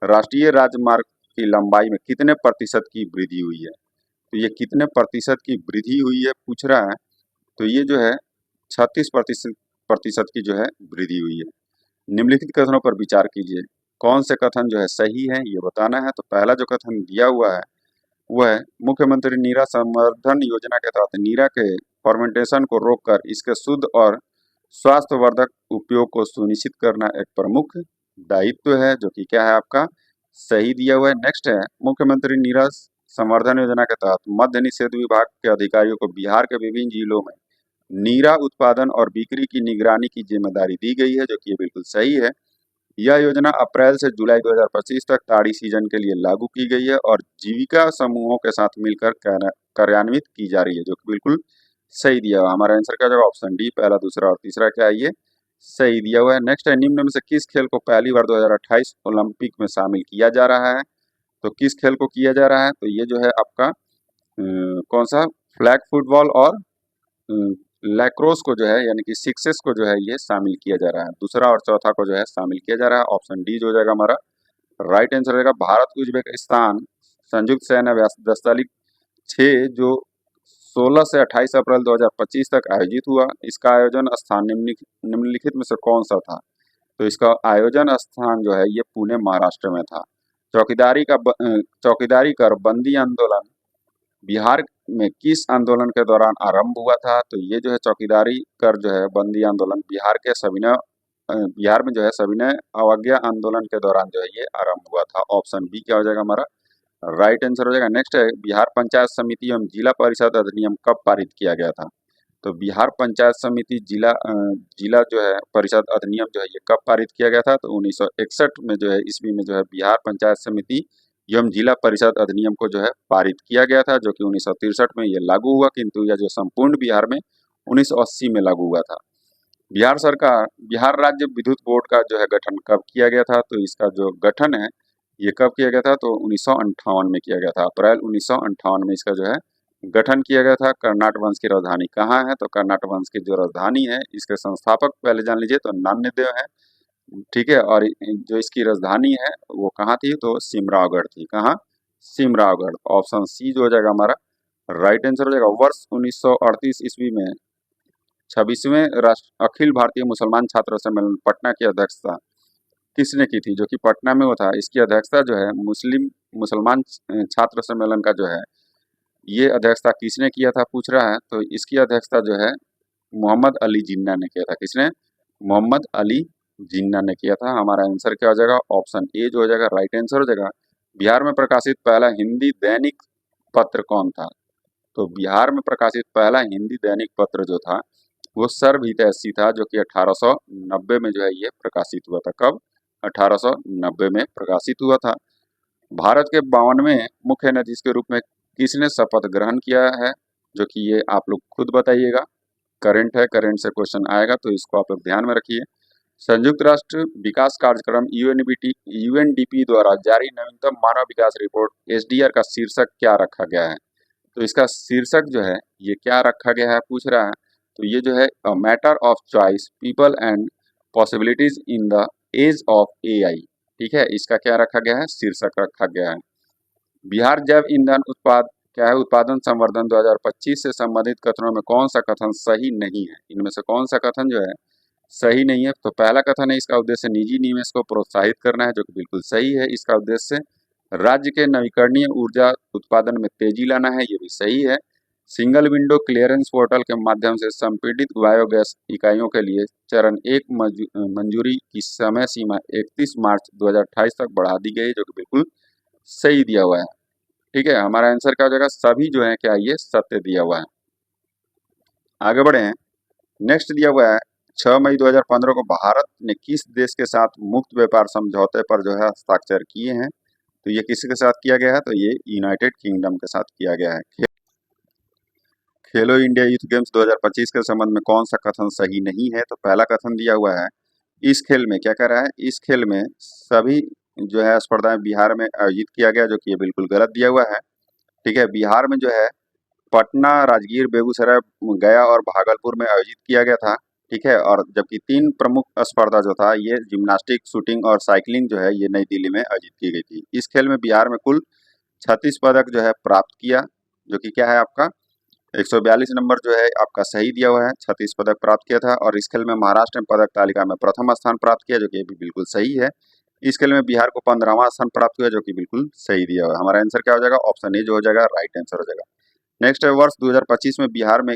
Speaker 1: राष्ट्रीय राजमार्ग की लंबाई में कितने प्रतिशत की वृद्धि हुई है? तो ये कितने प्रतिशत की वृद्धि हुई है पूछ रहा है। तो ये जो है 36% की जो है वृद्धि हुई है। निम्नलिखित कथनों पर विचार कीजिए, कौन से कथन जो है सही है ये बताना है। तो पहला जो कथन दिया हुआ है वह मुख्यमंत्री नीरा संवर्धन योजना के तहत नीरा के फर्मेंटेशन को रोककर इसके शुद्ध और स्वास्थ्यवर्धक उपयोग को सुनिश्चित करना एक प्रमुख दायित्व है, जो कि क्या है आपका सही दिया हुआ है। नेक्स्ट है, मुख्यमंत्री नीरा संवर्धन योजना के तहत मद्य निषेध विभाग के अधिकारियों को बिहार के विभिन्न जिलों में नीरा उत्पादन और बिक्री की निगरानी की जिम्मेदारी दी गई है, जो कि ये बिल्कुल सही है। यह योजना अप्रैल से जुलाई 2025 तक ताड़ी सीजन के लिए लागू की गई है और जीविका समूहों के साथ मिलकर कार्यान्वित की जा रही है, जो कि बिल्कुल सही दिया हुआ है। हमारा आंसर का जवाब ऑप्शन डी, पहला, दूसरा और तीसरा क्या है, ये सही दिया हुआ है। नेक्स्ट है, निम्न में से किस खेल को पहली बार 2028 ओलंपिक में शामिल किया जा रहा है? तो किस खेल को किया जा रहा है? तो ये जो है आपका कौन सा, फ्लैग फुटबॉल और लैक्रोस को जो है यानी कि सिक्सेस को जो है ये शामिल किया जा रहा है। दूसरा और चौथा को जो है शामिल किया जा रहा है। ऑप्शन डी जो हो जाएगा हमारा राइट आंसर हो जाएगा। भारत उज्बेकिस्तान संयुक्त सैन्य अभ्यास दस्तालिक 6 जो 16 से 28 अप्रैल 2025 तक आयोजित हुआ। इसका आयोजन स्थान निम्नलिखित में से कौन सा था? तो इसका आयोजन स्थान जो है ये पुणे महाराष्ट्र में था। चौकीदारी कर बंदी आंदोलन बिहार में किस आंदोलन के दौरान आरंभ हुआ था? तो ये जो है चौकीदारी कर जो है बंदी आंदोलन बिहार में जो है सविनय अवज्ञा आंदोलन के दौरान जो है ये आरंभ हुआ था। ऑप्शन बी क्या हो जाएगा हमारा राइट आंसर हो जाएगा। नेक्स्ट है, बिहार पंचायत समिति एवं जिला परिषद अधिनियम कब पारित किया गया था? तो बिहार पंचायत समिति जिला जो है परिषद अधिनियम जो है ये कब पारित किया गया था? तो 1961 में जो है ईस्वी में जो है बिहार पंचायत समिति एवं जिला परिषद अधिनियम को जो है पारित किया गया था, जो कि 1963 में ये लागू हुआ, किंतु यह जो संपूर्ण बिहार में 1980 में लागू हुआ था। बिहार राज्य विद्युत बोर्ड का जो है गठन कब किया गया था? तो इसका जो गठन है ये कब किया गया था? तो 1958 में किया गया था। अप्रैल 1958 में इसका जो है गठन किया गया था। कर्नाट वंश की राजधानी कहाँ है? तो कर्नाट वंश की जो राजधानी है इसके संस्थापक पहले जान लीजिए तो नान्यदेव है, ठीक है। और जो इसकी राजधानी है वो कहाँ थी? तो सिमरावगढ़ थी। कहाँ? सिमरावगढ़। ऑप्शन सी जो हो जाएगा हमारा राइट आंसर हो जाएगा। वर्ष 1938 ईस्वी में 26वें राष्ट्र अखिल भारतीय मुसलमान छात्र सम्मेलन पटना की अध्यक्षता किसने की थी? जो कि पटना में वो था। इसकी अध्यक्षता जो है मुसलमान छात्र सम्मेलन का जो है ये अध्यक्षता किसने किया था पूछ रहा है। तो इसकी अध्यक्षता जो है मोहम्मद अली जिन्ना ने किया था। किसने? मोहम्मद अली जिन्ना ने किया था। हमारा आंसर क्या हो जाएगा? ऑप्शन ए जो हो जाएगा राइट आंसर हो जाएगा। बिहार में प्रकाशित पहला हिंदी दैनिक पत्र कौन था? तो बिहार में प्रकाशित पहला हिंदी दैनिक पत्र जो था वो सर्वहितैषी था, जो कि 1890 में जो है ये प्रकाशित हुआ था। कब? 1890 में प्रकाशित हुआ था। भारत के 52वें मुख्य न्यायाधीश के रूप में किसने शपथ ग्रहण किया है? जो कि ये आप लोग खुद बताइएगा, करंट है, करंट से क्वेश्चन आएगा तो इसको आप लोग ध्यान में रखिए। संयुक्त राष्ट्र विकास कार्यक्रम यूएनडीपी द्वारा जारी नवीनतम मानव विकास रिपोर्ट एसडीआर का शीर्षक क्या रखा गया है? तो इसका शीर्षक जो है ये क्या रखा गया है पूछ रहा है। तो ये जो है matter of choice people and possibilities in the age of AI, ठीक है, इसका क्या रखा गया है? शीर्षक रखा गया है। बिहार जैव ईंधन उत्पादन संवर्धन 2025 से संबंधित कथनों में कौन सा कथन सही नहीं है? इनमें से कौन सा कथन जो है सही नहीं है? तो पहला कथन है इसका उद्देश्य निजी निवेश को प्रोत्साहित करना है, जो कि बिल्कुल सही है। इसका उद्देश्य राज्य के नवीकरणीय ऊर्जा उत्पादन में तेजी लाना है, ये भी सही है। सिंगल विंडो क्लियरेंस पोर्टल के माध्यम से संपीड़ित बायोगैस इकाइयों के लिए चरण 1 मंजूरी की समय सीमा 31 मार्च 2028 तक बढ़ा दी गई, जो कि बिल्कुल सही दिया हुआ है, ठीक है। हमारा आंसर क्या हो जाएगा? सभी जो है क्या ये सत्य दिया हुआ है। आगे बढ़े हैं। नेक्स्ट दिया हुआ है 6 मई 2015 को भारत ने किस देश के साथ मुक्त व्यापार समझौते पर जो है हस्ताक्षर किए हैं? तो ये किसके साथ किया गया है? तो ये यूनाइटेड किंगडम के साथ किया गया है। खेलो इंडिया यूथ गेम्स 2025 के संबंध में कौन सा कथन सही नहीं है? तो पहला कथन दिया हुआ है इस खेल में क्या कर रहा है? इस खेल में सभी जो है स्पर्धाएं बिहार में आयोजित किया गया, जो कि ये बिल्कुल गलत दिया हुआ है, ठीक है। बिहार में जो है पटना, राजगीर, बेगूसराय, गया और भागलपुर में आयोजित किया गया था, ठीक है। और जबकि 3 प्रमुख स्पर्धा जो था ये जिम्नास्टिक, शूटिंग और साइकिलिंग जो है ये नई दिल्ली में आयोजित की गई थी। इस खेल में बिहार में कुल 36 पदक जो है प्राप्त किया, जो कि क्या है आपका 142 नंबर जो है आपका सही दिया हुआ है। 36 पदक प्राप्त किया था। और इस खेल में महाराष्ट्र ने पदक तालिका में प्रथम स्थान प्राप्त किया, जो कि भी बिल्कुल सही है। इस स्केल में बिहार को 15वां स्थान प्राप्त हुआ, जो कि बिल्कुल सही दिया हुआ है। हमारा आंसर क्या हो जाएगा? ऑप्शन ए जो हो जाएगा राइट आंसर हो जाएगा। नेक्स्ट है, वर्ष 2025 में बिहार में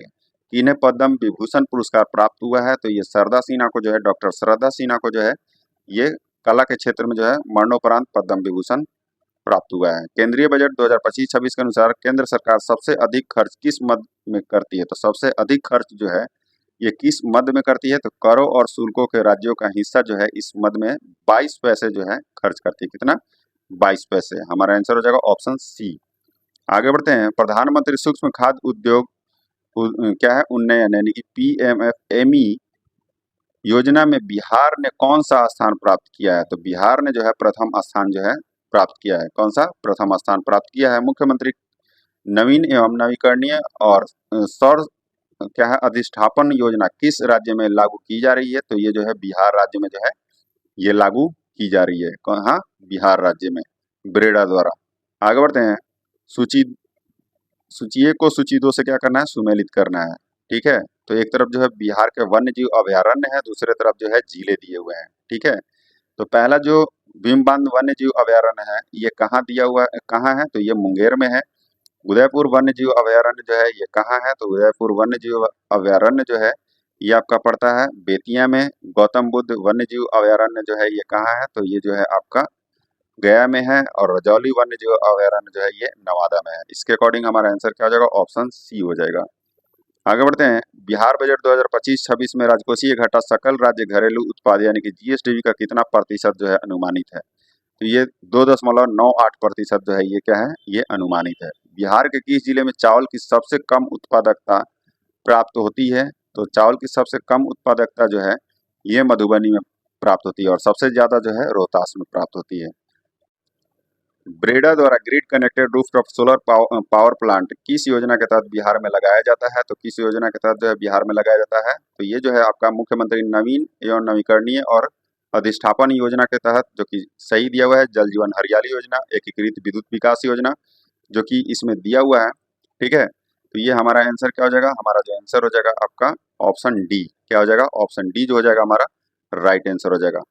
Speaker 1: किन्हें पद्म विभूषण पुरस्कार प्राप्त हुआ है? तो ये शारदा सिन्हा को जो है, डॉक्टर शारदा सिन्हा को जो है, ये कला के क्षेत्र में जो है मरणोपरांत पद्म विभूषण प्राप्त हुआ है। केंद्रीय बजट 2025-26 के अनुसार केंद्र सरकार सबसे अधिक खर्च किस मद में करती है? तो सबसे अधिक खर्च जो है ये किस मद में करती है? तो करों और शुल्कों के राज्यों का हिस्सा जो है इस मद में 22 पैसे जो है खर्च करती है। कितना? 22 पैसे। हमारा आंसर हो जाएगा ऑप्शन सी। आगे बढ़ते हैं, प्रधानमंत्री सूक्ष्म खाद्य उद्योग क्या है? उन्नयन यानी कि PMFME योजना में बिहार ने कौन सा स्थान प्राप्त किया है? तो बिहार ने जो है प्रथम स्थान जो है प्राप्त किया है। कौन सा प्रथम स्थान प्राप्त किया है? मुख्यमंत्री नवीन एवं नवीकरणीय और सौर क्या है अधिष्ठापन योजना किस राज्य में लागू की जा रही है? तो ये जो है बिहार राज्य में जो है ये लागू की जा रही है। कहाँ? बिहार राज्य में, ब्रेडा द्वारा। आगे बढ़ते हैं, सूची सूची एक को सूची दो से क्या करना है? सुमेलित करना है। ठीक है, तो एक तरफ जो है बिहार के वन्य जीव अभयारण्य है, दूसरे तरफ जो है जिले दिए हुए हैं। ठीक है, तो पहला जो भीमबांध वन्य जीव अभयारण्य है ये कहाँ दिया हुआ है? कहाँ है? तो ये मुंगेर में है। उदयपुर वन्य जीव अभयारण्य जो है ये कहाँ है? तो उदयपुर वन्य जीव अभयारण्य जो है ये आपका पड़ता है बेतिया में। गौतम बुद्ध वन्य जीव अभयारण्य जो है ये कहाँ है? तो ये जो है आपका गया में है। और रजौली वन्य जीव अभयारण्य जो है ये नवादा में है। इसके अकॉर्डिंग हमारा आंसर क्या हो जाएगा? ऑप्शन सी हो जाएगा। आगे बढ़ते हैं, बिहार बजट 2025-26 में राजकोषीय घाटा सकल राज्य घरेलू उत्पाद यानी कि GSDP का कितना प्रतिशत जो है अनुमानित है? तो ये 2.98% जो है ये क्या है? ये अनुमानित है। बिहार के किस जिले में चावल की सबसे कम उत्पादकता प्राप्त होती है? तो चावल की सबसे कम उत्पादकता जो है ये मधुबनी में प्राप्त होती है और सबसे ज्यादा जो है रोहतास में प्राप्त होती है। ब्रेडा द्वारा grid connected rooftop solar power plant किस योजना के तहत बिहार में लगाया जाता है? तो किस योजना के तहत जो है बिहार में लगाया जाता है? तो ये जो है आपका मुख्यमंत्री नवीन एवं नवीकरणीय और अधिष्ठापन योजना के तहत, जो कि सही दिया हुआ है, जल जीवन हरियाली योजना, एकीकृत विद्युत विकास योजना, जो कि इसमें दिया हुआ है। ठीक है, तो ये हमारा आंसर क्या हो जाएगा? हमारा जो आंसर हो जाएगा आपका ऑप्शन डी। क्या हो जाएगा? ऑप्शन डी जो हो जाएगा हमारा राइट आंसर हो जाएगा।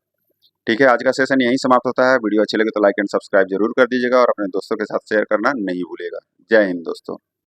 Speaker 1: ठीक है, आज का सेशन यहीं समाप्त होता है। वीडियो अच्छी लगे तो लाइक एंड सब्सक्राइब जरूर कर दीजिएगा और अपने दोस्तों के साथ शेयर करना नहीं भूलिएगा। जय हिंद दोस्तों।